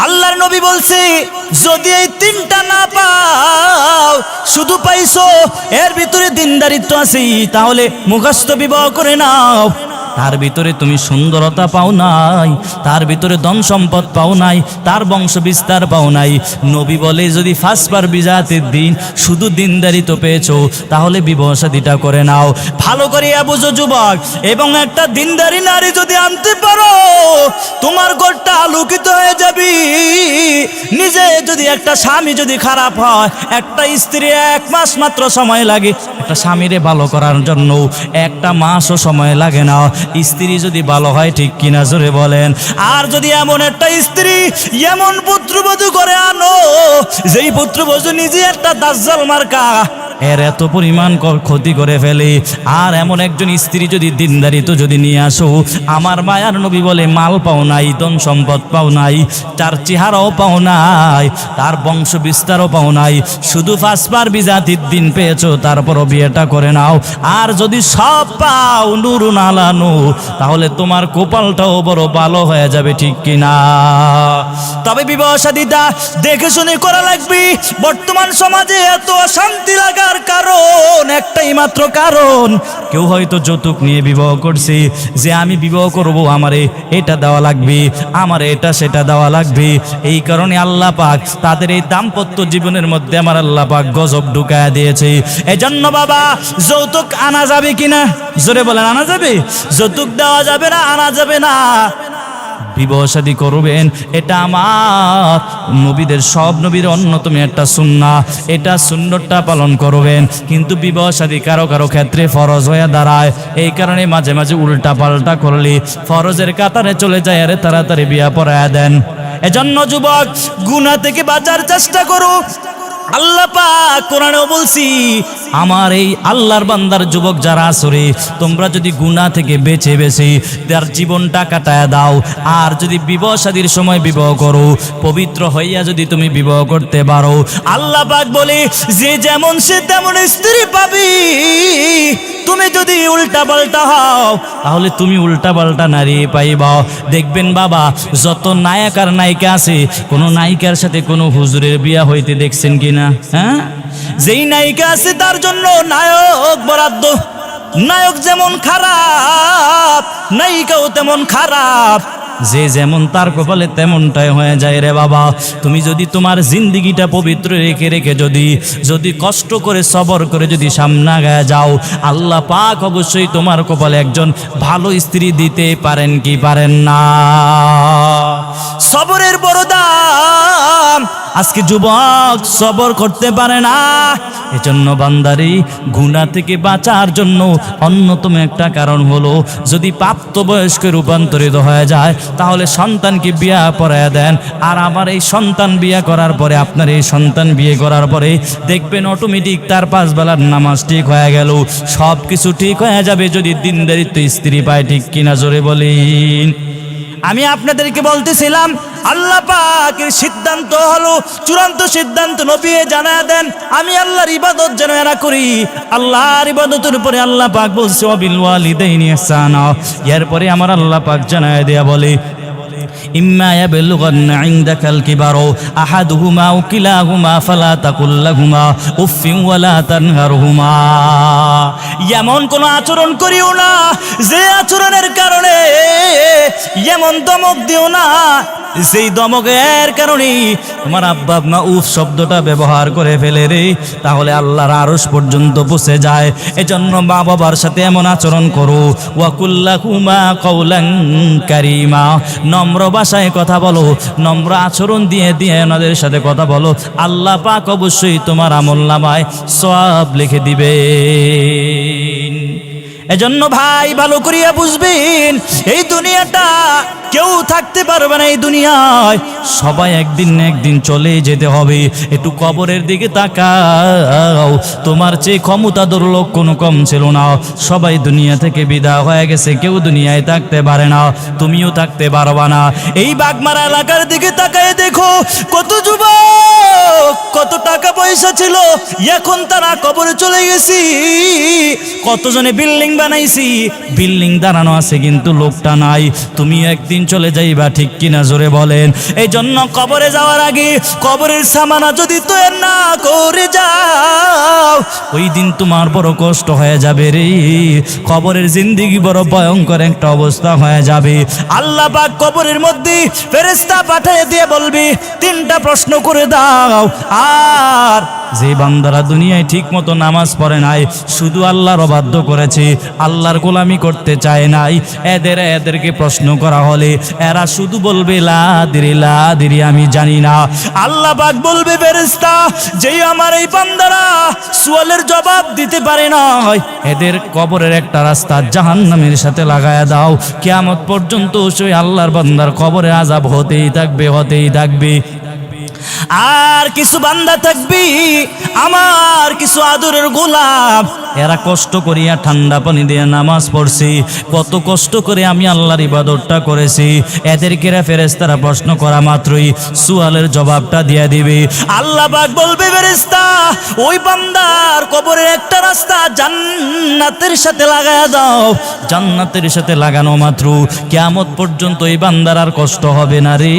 আল্লাহর নবী বলছে যদি এই 3টা না পাও, শুধু পাইছো এর ভিতরে দিনদারিত্ব আছে, তাহলে মুখস্থ বিবাহ করে নাও। তার ভিতরে তুমি সুন্দরতা পাও নাই, তার ভিতরে ধন সম্পদ পাও নাই, তার বংশ বিস্তার পাও নাই। নবী বলে যদি ফাসবার বিজাতের দিন শুধু দিনদারি তো পেয়েছো, তাহলে বিবাহ শাদীটা করে নাও। ভালো করে বুঝো যুবক, এবং একটা দিনদারি নারী যদি আনতে পারো তোমার ঘরটা আলোকিত হয়ে যাবে। নিজে যদি একটা স্বামী যদি খারাপ হয়, একটা স্ত্রী 1 মাস মাত্র সময় লাগে একটা স্বামীরে ভালো করার জন্য, 1টা মাসও সময় লাগে না। স্ত্রী যদি ভালো হয়, ঠিক কিনা জোরে বলেন? আর যদি এমন একটা স্ত্রী এমন পুত্রবধূ করে আনো যেই পুত্রবধূ নিজে একটা দাজ্জাল মার্কা, এর এত পরিমাণ ক্ষতি করে ফেলে, আর এমন একজন স্ত্রী যদি দিনদারিত যদি নিয়ে আসো, আমার মায়ার নবী বলে মাল পাও নাই, ধন সম্পদ পাও নাই, তার চেহারাও পাও নাই, তার বংশ বিস্তারও পাও নাই, শুধু ফাসবার বিজাতির দিন পেয়েছো, তারপরও বিয়েটা করে নাও। আর যদি সব পাও নুরুন আলা নূর, তাহলে তোমার কপালটাও বড় ভালো হয়ে যাবে, ঠিক কিনা? তবে বিবাহ শাদীটা দেখে শুনে করা লাগবে। বর্তমান সমাজে এত অশান্তি লাগার কারণ একটাই মাত্র কারণ, কেউ হয়তো যৌতুক নিয়ে বিবাহ করছে, যে আমি বিবাহ করব আমারে এটা দেওয়া লাগবে, আমারে এটা সেটা দেওয়া লাগবে। এই কারণে আল্লাহ পাক তাদের এই দাম্পত্য জীবনের মধ্যে আমার আল্লাহ পাক গজব ঢুকায়া দিয়েছে। এজন্য বাবা যৌতুক আনা যাবে কিনা জোরে বলেন? আনা যাবে? যৌতুক দেওয়া যাবে না, আনা যাবে না। বিবাহ শাদী করবেন, এটা আমার নবীদের সব নবীর অন্যতম একটা সুন্নাহ, এটা সুন্নতটা পালন করবেন। কিন্তু বিবাহ শাদী কারো কারো ক্ষেত্রে ফরজ হয়ে দাঁড়ায়, এই কারণে মাঝে মাঝে উল্টা পাল্টা করলে ফরজের কাতারে চলে যায়, আরে তাড়াতাড়ি বিয়া পড়ায়া দেন। এজন্য যুবক গুনাহ থেকে বাঁচার চেষ্টা করো। আল্লাহ পাক কোরআনেও বলছি, আমার এই আল্লাহর বান্দার যুবক যারা আসরে, তোমরা যদি গুনাহ থেকে বেঁচে বেঁচে তার জীবনটা কাটায় দাও, আর যদি বিবাহ শাদীর সময় বিবাহ করো, পবিত্র হইয়া যদি তুমি বিবাহ করতে পারো, আল্লাহ পাক বলে যে যেমন সে তেমন স্ত্রী পাবি। তুমি যদি উল্টা পাল্টা হও, তাহলে তুমি উল্টা পাল্টা নারী পাইবা। দেখবেন বাবা, যত নায়ক আর নায়িকা আছে, কোনো নায়িকার সাথে কোনো হুজুরের বিয়া হইতে দেখছেন কিনা? হ্যাঁ, যেই নায়িকা আছে তার জন্য নায়ক বরাদ্দ। নায়ক যেমন খারাপ, নায়িকাও তেমন খারাপ। যে যেমন তার কপালে তেমনটাই হয়ে যায় রে বাবা। তুমি যদি তোমার জিন্দিগিটা পবিত্র রেখে রেখে যদি কষ্ট করে সবর করে যদি সামনে গায়ে যাও, আল্লাহ পাক অবশ্যই তোমার কপালে একজন ভালো স্ত্রী দিতে পারেন কি পারেন না? সবরের বড় দাম। আজকে যুবক সবর করতে পারে না। এজন্য বান্দারি গুনাহ থেকে বাঁচার জন্য অন্যতম একটা কারণ হলো, যদি প্রাপ্তবয়স্কে রূপান্তরিত হয়ে যায়, তাহলে সন্তানকে বিয়া পড়ায় দেন। আর আমার এই সন্তান বিয়া করার পরে, আপনার এই সন্তান বিয়ে করার পরে দেখবেন অটোমেটিক তার 5 বেলার নামাজ ঠিক হয়ে গেল, সব কিছু ঠিক হয়ে যাবে যদি দিনদারিত্ব স্ত্রী পায়। ঠিক কিনা জোরে বলেন? আমি আপনাদেরকে বলতেছিলাম, আল্লাহ পাকের সিদ্ধান্ত হলো, চূড়ান্ত সিদ্ধান্ত নবী জানায় দেন, আমি আল্লাহর ইবাদত যেন এরা করি। আল্লাহর ইবাদতের উপরে আল্লাহ পাক বলছে ওয়াবিল ওয়ালিদাইনি ইহসানা। এরপরে আমার আল্লাহ পাক জানায় দেয়া বলে, ইম্মা ইয়াবলুগান্না ইনদাকাল কিবারু আহাদুহুমা আও কিলাহুমা ফালা তাকুল লাহুমা উফফিন ওয়ালা তানহারহুমা। এমন কোন আচরণ করিও না যে আচরণের কারণে এমন ধমক দিও না, যেই ধমকের কারণে তোমার আব্বা আম্মা উফ শব্দটা ব্যবহার করে ফেলে রে, তাহলে আল্লাহর আরশ পর্যন্ত পৌঁছে যায়। এজন্য মা বাবার সাথে এমন আচরণ করো। ওয়াকুল্লাহুমা কাওলান কারীমা, নম্র ভাষায় কথা বলো, নম্র আচরণ দিয়ে দিয়ে ওনাদের সাথে কথা বলো। আল্লাহ পাক অবশ্যই তোমার আমলনামায় সওয়াব লিখে দিবেন। এজন্য ভাই ভালো করিয়া বুঝবেন, এই দুনিয়াটা কেউ থাকতে পারবে না। এই দুনিয়ায় সবাই একদিন না একদিন চলে যেতে হবে। একটু কবরের দিকে তাকাও, তোমার চেয়ে ক্ষমতাধর লোক কোনো কম ছিল না। সবাই দুনিয়া থেকে বিদায় হয়ে গেছে, কেউ দুনিয়ায় থাকতে পারে না, তুমিও থাকতে পারবা না। এই বাগমারা এলাকার দিকে তাকায় দেখো, কত যুবক, কত টাকা পয়সা ছিল, এখন তারা কবরে চলে গেছি। কতজনে বিল্ডিং বানাইছি, বিল্ডিং দাঁড়ানো আছে কিন্তু লোকটা নাই। তুমি একদিন চলে যাইবা, ঠিক কিনা জোরে বলেন? এই জন্য কবরে যাওয়ার আগে কবরের সামানা যদি তৈরি না করে যাও, ওই দিন তোমার বড় কষ্ট হয়ে যাবে রে। কবরের জিন্দেগি বড় ভয়ঙ্কর একটা অবস্থা হয়ে যাবে। আল্লাহ পাক কবরের মধ্যে ফেরেশতা পাঠিয়ে দিয়ে বলবে, 3টা প্রশ্ন করে দাও। আর যে বান্দারা দুনিয়ায় ঠিক মতো নামাজ পড়ে নাই, শুধু আল্লাহর অবাধ্য করেছে, আল্লাহর গোলামি করতে চায় নাই, এদেরকে প্রশ্ন করা হলে এরা শুধু বলবে লা দিরি, আমি জানি না। আল্লাহ পাক বলবে, ফেরেশতা, যেই আমার এই বান্দারা সুয়ালের জবাব দিতে পারে না, এদের কবরের একটা রাস্তা জাহান্নামের সাথে লাগায়া দাও। কিয়ামত পর্যন্ত সেই আল্লাহর বান্দার কবরে আযাব হতেই থাকবে। আর কিছু বান্দা থাকবি, আমার কিছু আদরের গোলাম, এরা কষ্ট করিয়া ঠান্ডা পানি দিয়ে নামাজ পড়ছি, কত কষ্ট করে আমি আল্লাহর ইবাদতটা করেছি। এদেরকে ফেরেশতারা প্রশ্ন করা মাত্রই সুয়ালের জবাবটা দিয়ে দিবে। আল্লাহ পাক বলবে, ফেরেশতা, ওই বান্দার কবরের একটা রাস্তা জান্নাতের সাথে লাগায়া দাও। জান্নাতের সাথে লাগানো মাত্র কিয়ামত পর্যন্ত এই বান্দার আর কষ্ট হবে না রে।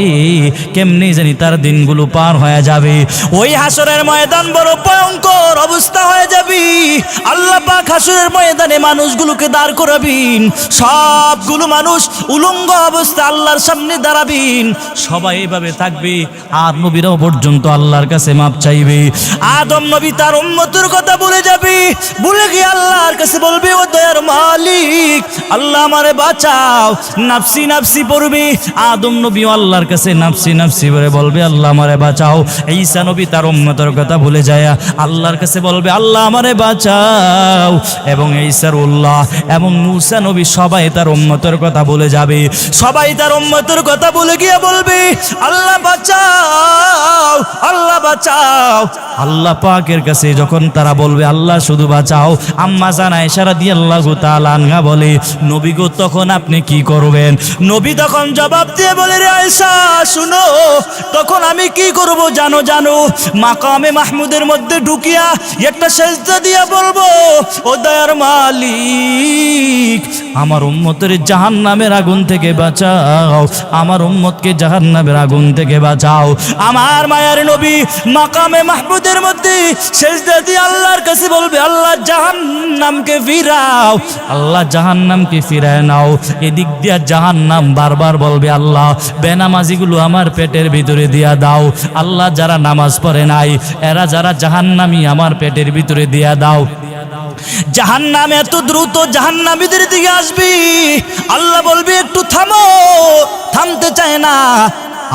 কেমনি জানি তার দিনগুলো পার হয়ে যাবে। ওই হাসরের ময়দান বড় ভয়ঙ্কর অবস্থা হয়ে যাবে। আল্লাহ পাক হাসরের ময়দানে মানুষগুলোকে দাঁড় করাবেন, সবগুলো মানুষ উলঙ্গ অবস্থা আল্লাহর সামনে দাঁড়াবেন। সবাই এভাবে থাকবে, আর নবীরাও পর্যন্ত আল্লাহর কাছে মাপ চাইবে। আদম নবী তার উম্মতের কথা ভুলে যাবে, ভুলে গিয়ে আল্লাহর কাছে বলবে, ও দয়ার মালিক, মালিক, আল্লাহ আমারে বাঁচাও। নাফসি নাফসি পড়বে। আদম নবী আল্লাহর কাছে নাফসি নাফসি করে বলবে আল্লাহ আমারে বাঁচাও। ঈসা নবী তার উম্মতের কথা ভুলে যায় আল্লাহর কাছে বলবে আল্লাহ আমারে বাঁচাও। এবং ঈসার উল্লাহ এবং মূসা নবী সবাই তার উম্মতের কথা ভুলে যাবে। সবাই তার উম্মতের কথা ভুলে গিয়ে বলবে আল্লাহ বাঁচাও, আল্লাহ বাঁচাও। আল্লাহ পাকের কাছে যখন তারা বলবে আল্লাহ শুধু বাঁচাও, আম্মা জান আয়েশা রাদিয়াল্লাহু তাআলা আনহা বলে নবী গো তখন আপনি কি করবেন? নবী তখন জবাব দিয়ে বলে রে আয়েশা শুনো, তখন আমি কি করব জানো? মাকামে মাহমুদের মধ্যে ঢুকিয়া একটা সেজদা দিয়া বলবো ও দয়ার মালিক, আমার উম্মতের জাহান্নামের আগুন থেকে বাঁচাও, আমার উম্মতকে জাহান্নামের আগুন থেকে বাঁচাও। আমার মায়ার নবী মাকামে মাহমুদের মধ্যে সেজদা দিয়ে আল্লাহর কাছে বলবে আল্লাহ জাহান্নামকে ফিরাও, আল্লাহ জাহান্নামকে ফিরায় নাও। এদিক দিয়া জাহান্নাম বারবার বলবে আল্লাহ বেনামাজিগুলো আমার পেটের ভিতরে দিয়া দাও, আল্লাহ যারা নামাজ পড়ে নাই এরা যারা জাহান্নামী আমার পেটের ভিতরে দিয়া দাও। জাহান্নাম এত দ্রুত জাহান্নামীদের দিকে আসবি, আল্লাহ বলবে একটু থামো, থামতে চায় না।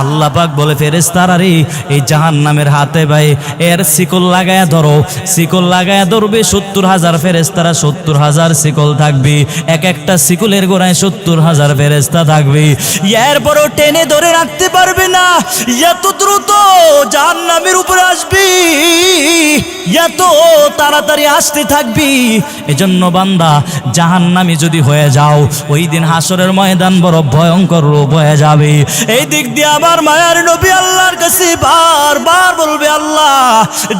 আল্লাহ পাক বলে ফেরেশতারা রে এই জাহান্নামের হাতে ভাই এর শিকল লাগায়া ধরো। শিকল লাগায়া ধরবে ৭০,০০০ ফেরেশতারা, ৭০,০০০ শিকল থাকবে, এক একটা শিকলের গোড়ায় ৭০,০০০ ফেরেশতা থাকবে। এরপরও টেনে ধরে রাখতে পারবে না, এত দ্রুত জাহান্নামের উপরে আসবি, এত তাড়াতাড়ি আসতে থাকবি। এজন্য বান্দা জাহান্নামী যদি হয়ে যাও ওই দিন হাসরের ময়দান বড় ভয়ঙ্কর রূপ হয়ে যাবে। এই দিক দিয়ে আমার মায়ার নবী আল্লাহর কাছে বারবার বলবে আল্লাহ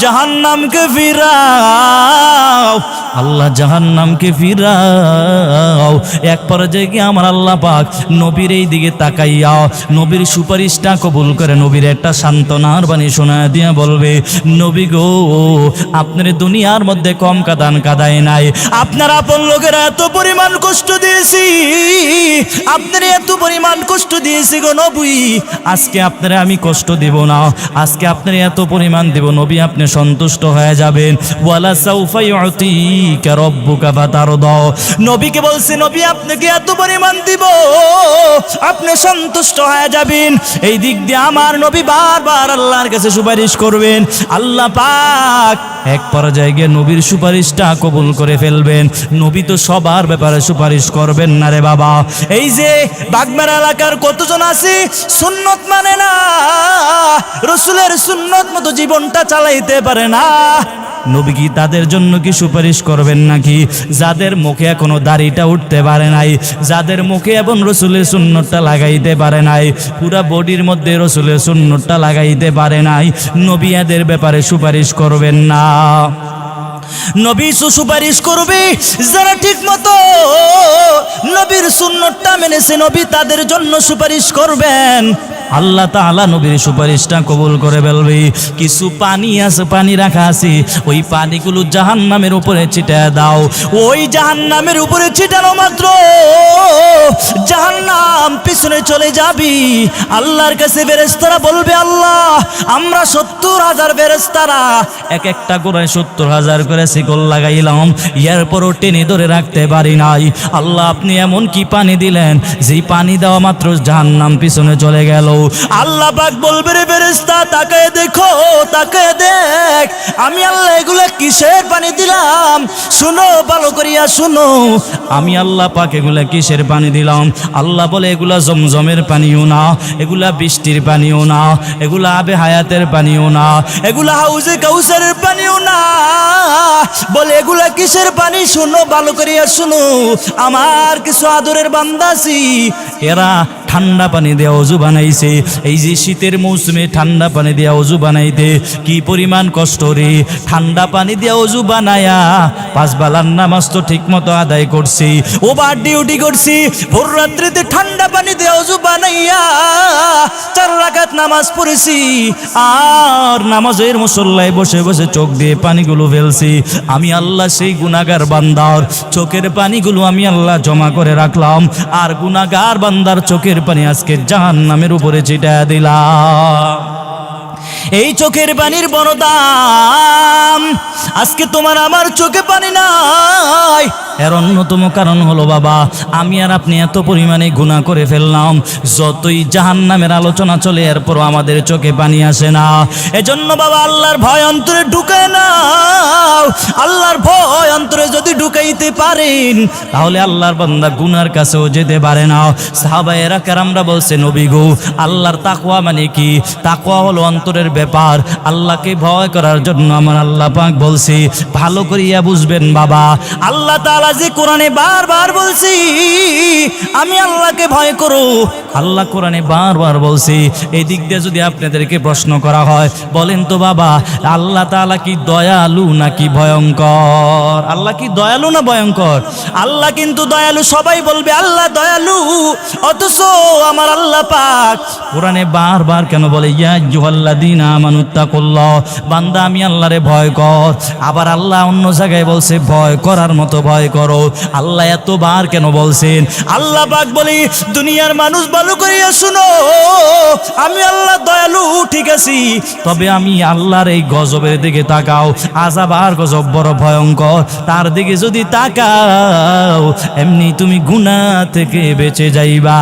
জাহান্নামকে ফিরাও, আল্লাহ জাহান্নামকে ফিরাও। এক পর্যায়ে গিয়ে আমার আল্লাহ পাক নবীর এই দিকে তাকাইয়া নবীর সুপারিশটা কবুল করে নবীর একটা সান্ত্বনার বাণী শোনায় দিয়ে বলবে নবী গো আপনার দুনিয়ার মধ্যে কম কাদায় নাই, আপনার আপন লোকেরা এত পরিমাণ কষ্ট দিয়েছি, আপনার এত পরিমাণ কষ্ট দিয়েছি গো নবী, আজকে আপনারা আমি কষ্ট দিব না, আজকে আপনার এত পরিমাণ দেব নবী আপনি সন্তুষ্ট হয়ে যাবেন। ওয়ালা সাউফা ইউতিকা রাব্বুকা ফাতারদা, নবীকে বলছে নবী আপনাকে এত পরিমাণ দিব আপনি সন্তুষ্ট হয়ে যাবেন। এই দিক দিয়ে আমার নবী বারবার আল্লাহর কাছে সুপারিশ করবেন, আল্লাহ পাক এক পর্যায়ে গিয়ে নবীর সুপারিশটা কবুল করে ফেলবেন। নবী তো সবার ব্যাপারে সুপারিশ করবেন না রে বাবা। এই যে বাগমারা এলাকার কতজন আছে সুন্নত মানে না, রসুলের সুন্নত মতো জীবনটা চালাইতে পারে না, নবী কি তাদের জন্য কি সুপারিশ করবেন নাকি? যাদের মুখে এখনো দাড়িটা উঠতে পারে নাই, যাদের মুখে এবং রসুলের সুন্নতটা লাগাইতে পারে নাই, পুরা বডির মধ্যে রসুলের সুন্নতটা লাগাইতে পারে নাই, নবী এদের ব্যাপারে সুপারিশ করবেন না। নবী সুপারিশ করবে যারা ঠিক মতো নবীর সুন্নতটা মেনেছে, নবী তাদের জন্য সুপারিশ করবেন। আল্লাহ তাআলা নবীর সুপারিশটা কবুল করে ফেলবে। কিছু পানি আছে, পানি রাখা আছে, ওই পানিগুলো জাহান্নামের উপরে ছিটায় দাও। ওই জাহান্নামের উপরে ছিটানো মাত্র জাহান্নাম পিছনে চলে যাবি। আল্লাহর কাছে ফেরেশতারা বলবে আল্লাহ আমরা ৭০,০০০ ফেরেশতারা এক একটা করে ৭০,০০০ করে শিকল লাগাইলাম, এরপরও টেনে ধরে রাখতে পারি নাই। আল্লাহ আপনি এমন কি পানি দিলেন যেই পানি দেওয়া মাত্র জাহান্নাম পিছনে চলে গেল। আল্লাহ পাক বলবে রে ফেরেশতা তাকায় দেখো, তাকায় দেখ আমি আল্লাহ এগুলা কিসের পানি দিলাম, শুনো ভালো করিয়া শুনো আমি আল্লাহ পাক এগুলা কিসের পানি দিলাম। আল্লাহ বলে এগুলা জমজমের পানিও না, এগুলা বৃষ্টির পানিও না, এগুলা আবে হায়াতের পানিও না, এগুলা হাউজে কাউসারের পানিও না, বলে এগুলা কিসের পানি শুনো ভালো করিয়া শুনো। আমার কিছু আদরের বান্দা আছি এরা ঠান্ডা পানি দিয়ে অজু বানাইছে। এই যে শীতের মৌসুমে ঠান্ডা পানি দিয়ে অজু বানাইতে কি পরিমাণ কষ্ট রে। ঠান্ডা পানি দিয়ে অজু বানায়া 5 বেলার নামাজ তো ঠিক মতো আদায় করছি, ওভার ডিউটি করছি, ভোর রাত্রিতে ঠান্ডা পানি দিয়ে অজু বানাইয়া 4 রাকাত নামাজ পড়েছি, আর নামাজের মুসল্লায় বসে বসে চোখ দিয়ে পানিগুলো ফেলছি। আমি আল্লাহ সেই গুনাহগার বান্দার চোখের পানিগুলো আমি আল্লাহ জমা করে রাখলাম, আর গুনাহগার বান্দার চোখের পানি আজকে জাহান্নামের উপরে ছিটায় দিলাম। এই চোখের পানির বড় দাম। আজকে তোমার আমার চোখে পানি নাই, এর অন্যতম কারণ হলো বাবা আমি আর আপনি এত পরিমাণে গুনাহ করে ফেললাম। যতই জাহান্নামের আলোচনা চলে এরপরও আমাদের চোখে পানি আসে না। এজন্য বাবা আল্লাহর ভয় অন্তরে ঢুকায় নাও। আল্লাহর ভয় অন্তরে যদি ঢুকাইতে পারেন তাহলে আল্লাহর বান্দা গুনার কাছেও যেতে পারে না। সাহাবায়েরা কেরামরা বলছে নবী গো আল্লাহর তাকওয়া মানে কি? তাকওয়া হলো অন্তরের ব্যাপার। আল্লাহকে ভয় করার জন্য আমার আল্লাহ পাক বলছি ভালো করিয়া বুঝবেন বাবা। আল্লাহ তাআলা যে কোরআনে বারবার বলছি আমি আল্লাহকে ভয় করো, আল্লাহ কোরআনে বারবার বলছি। এই দিক দিয়ে যদি আপনাদেরকে প্রশ্ন করা হয় বলেন তো বাবা আল্লাহ তাআলা কি দয়ালু নাকি ভয়ঙ্কর? আল্লাহ কি দয়ালু না ভয়ঙ্কর? আল্লাহ কিন্তু দয়ালু, সবাই বলবে আল্লাহ দয়ালু, অথচ আমার আল্লাহ পাক কোরআনে বারবার কেন বলে ইয়া আইয়ুহাল্লাযীনা আমানুত্তাকুল্লাহ, বান্দা আমি আল্লাহরে ভয় কর। আবার আল্লাহ অন্য জায়গায় বলছে ভয় করার মতো ভয় করো। আল্লাহ এতবার কেন বলছেন? আল্লাহ পাক বলি দুনিয়ার মানুষ ভালো করিয়া শুনো, আমি আল্লাহ দয়ালু ঠিক আছি, তবে আমি আল্লাহর এই গজবের দিকে তাকাও, আযাব আর গজব বড় ভয়ঙ্কর, তার দিকে যদি তাকাও এমনি তুমি গুনাহ থেকে বেঁচে যাইবা।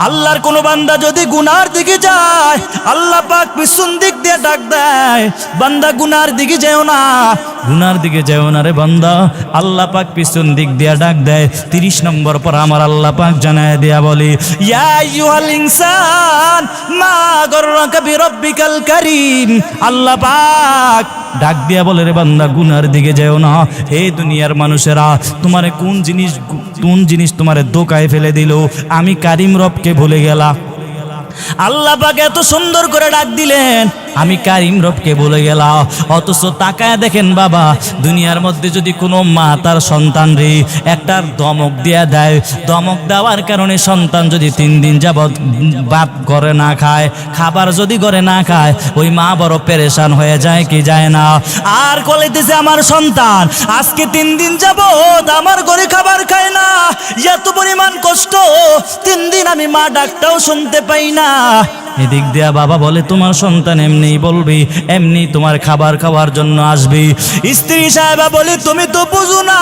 আল্লাহর কোন বান্দা যদি গুনার দিকে যায় আল্লাহ পাক পিছন দিক দিয়ে ডাক দেয় বান্দা গুনার দিকে যেও না, গুনার দিকে যেও না রে বান্দা। আল্লাহ পাক পিছন দিক দিয়ে ডাক দেয়। 30 নম্বর পর আমার আল্লাহ পাক জানায় দেয়া বলে ইয়া আইয়ুহাল ইনসান মা গররাকা বিরাব্বিকাল কারীম। আল্লাহ পাক ডাক দিয়া বলে রে বান্দা গুনার দিকে যেও না। হে দুনিয়ার মানুষেরা তোমারে কোন জিনিস তোমারে ধোঁকায় ফেলে দিল? আমি কারিম রবকে ভুলে গেলা। আল্লাহ পাক এত সুন্দর করে ডাক দিলেন আমি কারিম রবকে বলে গেলাম, অথচ তাকায় দেখেন বাবা দুনিয়ার মধ্যে যদি কোনো মা তার সন্তান রে একটা ধমক দিয়া দেয়, ধমক দেওয়ার কারণে সন্তান যদি 3 দিন যাবৎ ভাত ঘরে না খায়, খাবার যদি ঘরে না খায়, ওই মা বড় পেরেশান হয়ে যায় কি যায় না? আর কলেতেছে আমার সন্তান আজকে 3 দিন যাবৎ আমার ঘরে খাবার খায় না, এত পরিমাণ কষ্ট, 3 দিন আমি মা ডাকটাও শুনতে পাই না। এদিক দিয়া বাবা বলে তোমার সন্তান এমনি বলবি, এমনি তোমার খাবার খাওয়ার জন্য আসবে। স্ত্রী সাহেবা বলে তুমি তো বুঝো না,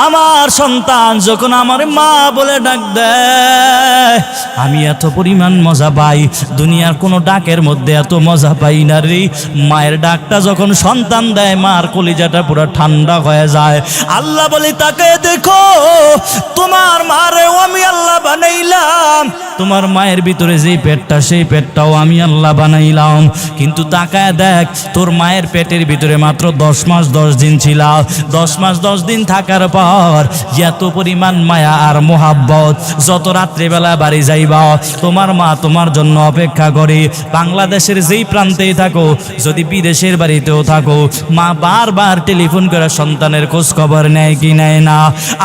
আমার সন্তান যখন আমার মা বলে ডাক দেয় আমি এত পরিমাণ মজা পাই, দুনিয়ার কোনো ডাকের মধ্যে এত মজা পাই না রে। মায়ের ডাকটা যখন সন্তান দেয় মার কলিজাটা পুরো ঠান্ডা হয়ে যায়। আল্লাহ বলে তাকে দেখো তোমার মারেও আমি আল্লাহ বানাইলাম, তোমার মায়ের ভিতরে যে পেটটা সেই পেটটাও আমি আল্লাহ বানাইলাম, কিন্তু তাকায় দেখ তোর মায়ের পেটের ভিতরে মাত্র 10 মাস 10 দিন ছিল, 10 মাস 10 দিন থাকার পর এত পরিমাণ মায়া আর মোহাব্বত, যত রাত্রিবেলা বাড়ি যাইবা তোমার মা তোমার জন্য অপেক্ষা করে। বাংলাদেশের যেই প্রান্তেই থাকো, যদি বিদেশের বাড়িতেও থাকো, মা বারবার টেলিফোন করে সন্তানের খোঁজ খবর নেয় কি নেয় না।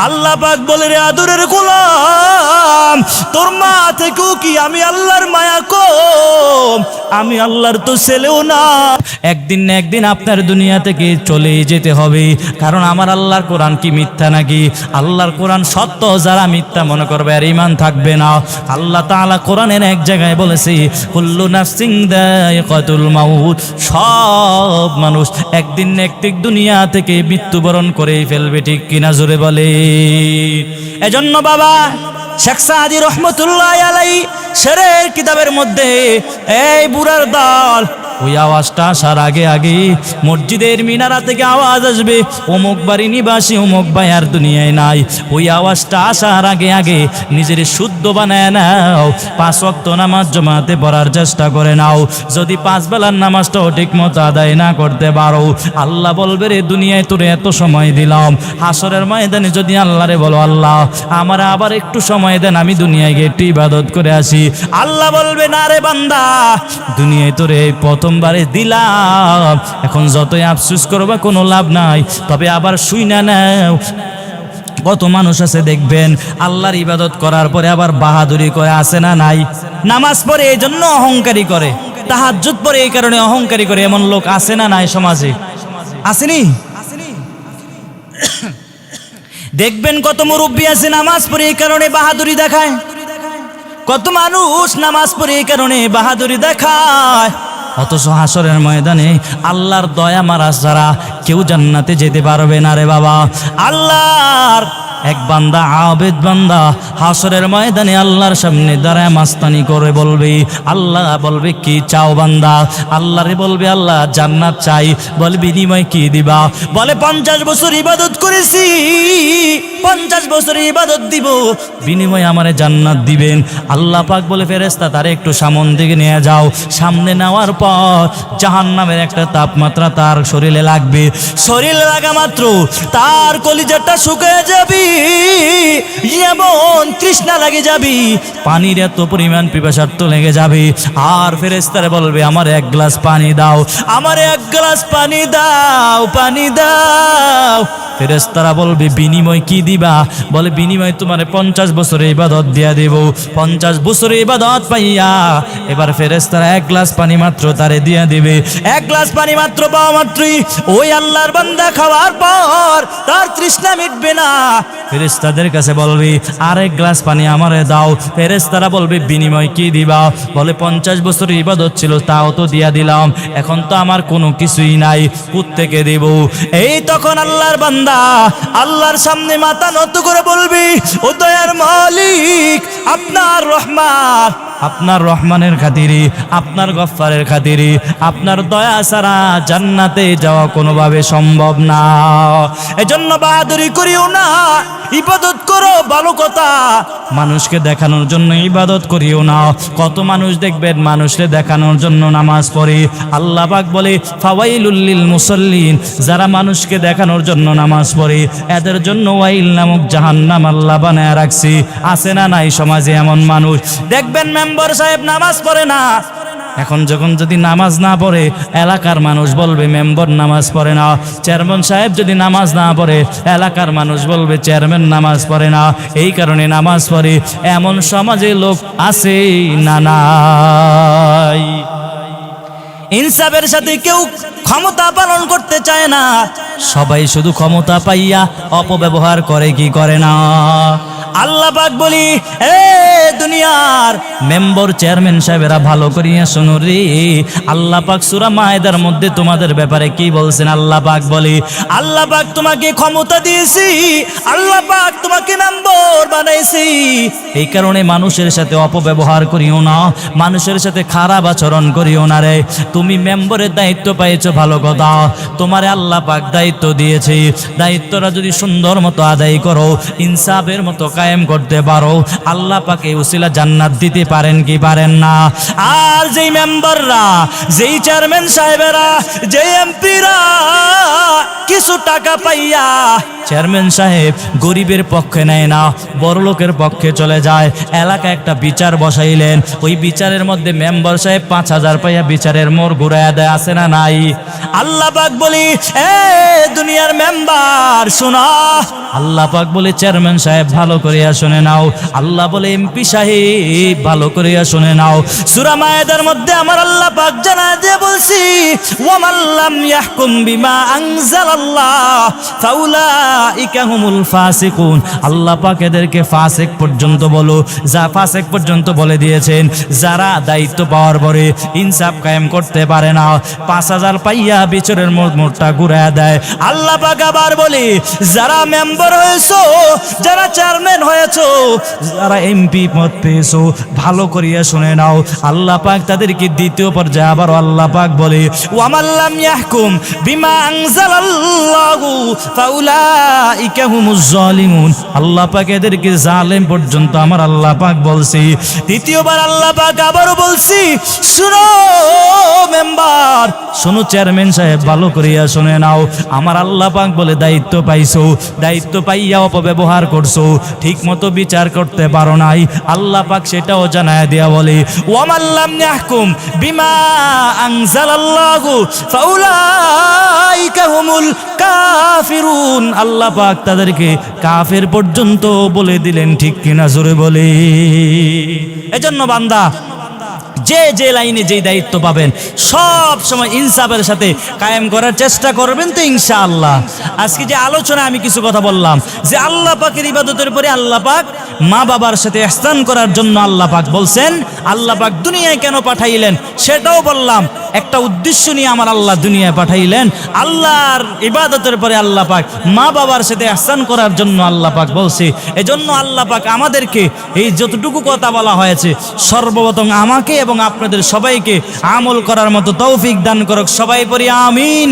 আল্লাহ পাক বলে রে আদরের গোলাম তোর মা থেকেও কি আমি আল্লাহর মায়া কম? আমি আল্লাহর তো ছেলেও না। একদিন না একদিন আপনার দুনিয়া থেকে চলে যেতে হবে, কারণ আমার আল্লাহর কোরআন কি মিথ্যা নাকি? আল্লাহর কোরআন সত্য, যারা মিথ্যা মনে করবে আর ঈমান থাকবে না। আল্লাহ তাআলা কোরআনের এক জায়গায় বলেছে কুল্লু নাফসিন যায়িকাতুল মাউত, সব মানুষ একদিন না একদিন দুনিয়া থেকে মৃত্যুবরণ করেই ফেলবে, ঠিক কিনা জোরে বলে। এজন্য বাবা শেখ সাদি রহমতুল্লাহ আলাইহি শেরের কিতাবের মধ্যে এই বুড়ার দল ওই আওয়াজটা আসার আগে আগে মসজিদের মিনারা থেকে আওয়াজ আসবে অমুক বাড়ি নিবাসী অমুক ভাই আর দুনিয়ায় নাই। ওই আওয়াজটা আসার আগে আগে নিজের শুদ্ধ বানায় নাও, 5 ওয়াক্ত নামাজ জমাতে পড়ার চেষ্টা করে নাও। যদি 5 বেলার নামাজটাও ঠিক মতো আদায় না করতে পারো, আল্লাহ বলবে রে দুনিয়ায় তোরে এত সময় দিলাম, হাসরের ময়দানে যদি আল্লাহরে বলো আল্লাহ আমার আবার একটু সময় দেন, আমি দুনিয়ায় গিয়ে একটু ইবাদত করে আসি, আল্লাহ বলবে না রে বান্দা দুনিয়ায় তোরে প্রথমবারে দিলাম, এখন যতই আফসোস করবা কোনো লাভ নাই। তবে আবার শুইনা নাও, কত মানুষ আছে দেখবেন আল্লাহর ইবাদত করার পরে আবার বাহাদুরি করে, আছে না নাই? নামাজ পড়ে এই জন্য অহংকারী করে, তাহাজ্জুদ পড়ে এই কারণে অহংকারী করে, এমন লোক আছে না নাই সমাজে? আসেনি? দেখবেন কত মুরব্বী আছে নামাজ পড়ে এই কারণে বাহাদুরি দেখায়, কত মানুষ নামাজ পড়ে এই কারণে বাহাদুরি দেখায়, অথচ হাসরের ময়দানে আল্লাহর দয়া মারা ছাড়া কেউ জান্নাতে যেতে পারবে না রে বাবা। আল্লাহর এক বান্দা, আবেদ বান্দা, হাসরের ময়দানে আল্লাহর সামনে দাঁড়ায় মাস্তানি করে বলবে, আল্লাহ বলবে কি চাও বান্দা? আল্লাহরে বলবে আল্লাহ জান্নাত চাই। বলে বিনিময় কি দিবা? বলে 50 বছর ইবাদত করেছি, 50 বছর ইবাদত দিব, বিনিময় আমারে জান্নাত দিবেন। আল্লাহ পাক বলে ফেরেশতা তারে একটু সামন দিকে নিয়ে যাও। সামনে নেওয়ার পর জাহান্নামের একটা তাপমাত্রা তার শরীরে লাগবে, শরীরে লাগা মাত্র তার কলিজাটা শুকিয়ে যাবে, এমন তৃষ্ণা লাগে যাবে, পানির এত পরিমাণ পিপাসার্থ লেগে যাবে। আর ফেরেশতারা বলবে আমার 1 গ্লাস পানি দাও, আমার 1 গ্লাস পানি দাও, পানি দাও। ফেরেশতারা বলবে বিনিময় কি দিবা? বলে বিনিময় তোমার 50 বছরের ইবাদত দিয়া দেব। 50 বছরের ইবাদত পাইয়া এবার ফেরেশতারা 1 গ্লাস পানি মাত্র তারে দিয়া দিবে। 1 গ্লাস পানি মাত্র পাওয়া মাত্রই ওই আল্লাহর বান্দা খাওয়ার পর তার তৃষ্ণা মিটবে না। ফেরেশতাদের কাছে বলবে আর 1 গ্লাস পানি আমারে দাও। ফেরেশতারা বলবে বিনিময় কি দিবা? বলে 50 বছরের ইবাদত ছিল তাও তো দিয়া দিলাম, এখন তো আমার কোনো কিছুই নাই, কোত্থেকে দেব? এই তখন আল্লাহর বান্দা আল্লাহর সামনে মাথা নত করে বলবি ও দয়ার মালিক, আপনার রহমান, আপনার রহমানের খাতিরে, আপনার গফফারের খাতিরে, আপনার দয়া ছাড়া জান্নাতে যাওয়া কোনোভাবে সম্ভব না। এজন্য বাহাদুরি করিও না, ইবাদত করো ভালো কথা, মানুষকে দেখানোর জন্য ইবাদত করিও না। কত মানুষ দেখবেন মানুষকে দেখানোর জন্য নামাজ পড়ে। আল্লাহ পাক বলে ফাওয়াইলুল লিল মুসাল্লিন, যারা মানুষকে দেখানোর জন্য নামাজ পড়ে এদের জন্য ওয়াইল নামক জাহান্নাম আল্লাহ বানায় রাখছে। আছে না নাই সমাজে এমন মানুষ? দেখবেন মেম্বার সাহেব নামাজ পড়ে না, এখন যখন যদি নামাজ না পড়ে এলাকার মানুষ বলবে মেম্বার নামাজ পড়ে না। চেয়ারম্যান সাহেব যদি নামাজ না পড়ে এলাকার মানুষ বলবে চেয়ারম্যান নামাজ পড়ে না। এই কারণে নামাজ পড়ে এমন সমাজে লোক আছে না নাই? ইনসাফের সাথে কেউ ক্ষমতা পালন করতে চায় না, সবাই শুধু ক্ষমতা পাইয়া অপব্যবহার করে কি করে না। আল্লাহ পাক বলি এ দুনিয়ার মেম্বার চেয়ারম্যান সাহেবেরা ভালো করিয়া শোনো রে, আল্লাহ পাক সূরা মায়েদার মধ্যে তোমাদের ব্যাপারে কি বলছেন? আল্লাহ পাক বলি আল্লাহ পাক তোমাকে ক্ষমতা দিয়েছি, আল্লাহ পাক তোমাকে মেম্বার বানাইছি, এই কারণে মানুষের সাথে অপব্যবহার করিও না, মানুষের সাথে খারাপ আচরণ করিও না রে। তুমি মেম্বারের দায়িত্ব পাইছো ভালো কথা, তোমারে আল্লাহ পাক দায়িত্ব দিয়েছে, দায়িত্বটা যদি সুন্দর মতো আদায় করো, ইনসাফের মতো কায়েম করতে পারো, আল্লাহ পাকে উসিলা জান্নাত দিতে পারেন কি পারেন না? আর যেই মেম্বাররা, যেই চেয়ারম্যান সাহেবেরা, যেই এমপিরা কিছু টাকা পাইয়া চেয়ারম্যান সাহেব গরিবের পক্ষে নেয় না, বড় লোকের পক্ষে চলে যায়, এলাকায় একটা বিচার বসাইলেন, ওই বিচারের মধ্যে মেম্বার সাহেব 5000 পাইয়া বিচারের মোড় ঘুরাইয়া দেয়, আছে না নাই? আল্লাহ পাক বলি এ দুনিয়ার মেম্বার শোনা, আল্লাহ পাক বলে চেয়ারম্যান সাহেব ভালো করিয়া শুনে নাও, আল্লাহ বলে এমপি সাহেব ভালো করিয়া শুনে নাও। সূরা মায়েদার মধ্যে আমার আল্লাহ পাক জানা দিয়ে বলছি ওয়ামাল্লাম ইয়াহকুম বিমা আনজালাল্লাহ ফাউলাইকা হুমুল ফাসিকুন। আল্লাহ পাক এদেরকে ফাসিক পর্যন্ত বলো, যা ফাসিক পর্যন্ত বলে দিয়েছেন, যারা দায়িত্ব পাওয়ার পরে ইনসাফ কায়েম করতে পারে না, 5000 পাইয়া বিচারের মোড়টা ঘুরাইয়া দেয়। আল্লাহ পাক আবার বলে যারা মেম্বার হয়েছো, যারা চেয়ারম্যান হয়েছো, যারা এমপি পদ পেয়েছো, ভালো করিয়া শুনে নাও, আল্লাহ পাক তাদেরকে দ্বিতীয় পর্যায়ে আবার আল্লাহ পাক বলে ওয়ামাল্লাম ইয়াহকুম বিমা আনজালাল্লাহু ফাউলাইকা হুমুজ জালিমুন। আল্লাহ পাক এদেরকে জালেম পর্যন্ত আমার আল্লাহ পাক বলছি। দ্বিতীয়বার আল্লাহ পাক আবারও বলছি শুনো মেম্বার, শোনো চেয়ারম্যান সাহেব ভালো করিয়া শুনে নাও, আমার আল্লাহ পাক বলে দায়িত্ব পাইছো, দায়িত্ব পাইয়া অপব্যবহার করছো, ঠিক মতো বিচার করতে পারো নাই, আল্লাহ পাক সেটাও জানায় দেয়া বলে ওয়ামাল্লাম ইয়াহকুম বিমা আনজালাল্লাহু ফাউলাইকা হুমুল কাফিরুন। আল্লাহ পাক তাদেরকে কাফের পর্যন্ত বলে দিলেন, ঠিক কিনা জোরে বলে। এজন্য বান্দা যে যে লাইনে যেই দায়িত্ব পাবেন সব সময় ইনসাফের সাথে কায়েম করার চেষ্টা করবেন তো ইনশাআল্লাহ। আজকে যে আলোচনা আমি কিছু কথা বললাম যে আল্লাহ পাকের ইবাদতের পরে আল্লাহ পাক মা বাবার সাথে ইহসান করার জন্য আল্লাহ পাক বলছেন, আল্লাহ পাক দুনিয়ায় কেন পাঠাইলেন সেটাও বললাম। একটা উদ্দেশ্য নিয়ে আমার আল্লাহ দুনিয়ায় পাঠাইলেন, আল্লাহর ইবাদতের পরে আল্লাহ পাক মা বাবার সাথে ইহসান করার জন্য আল্লাহ পাক বলছে। এজন্য আল্লাহ পাক আমাদেরকে এই যতটুকু কথা বলা হয়েছে সর্বপ্রথম আমাকে এবং আপনাদের সবাইকে আমল করার মতো তৌফিক দান করুক। সবাই পড়ি আমিন।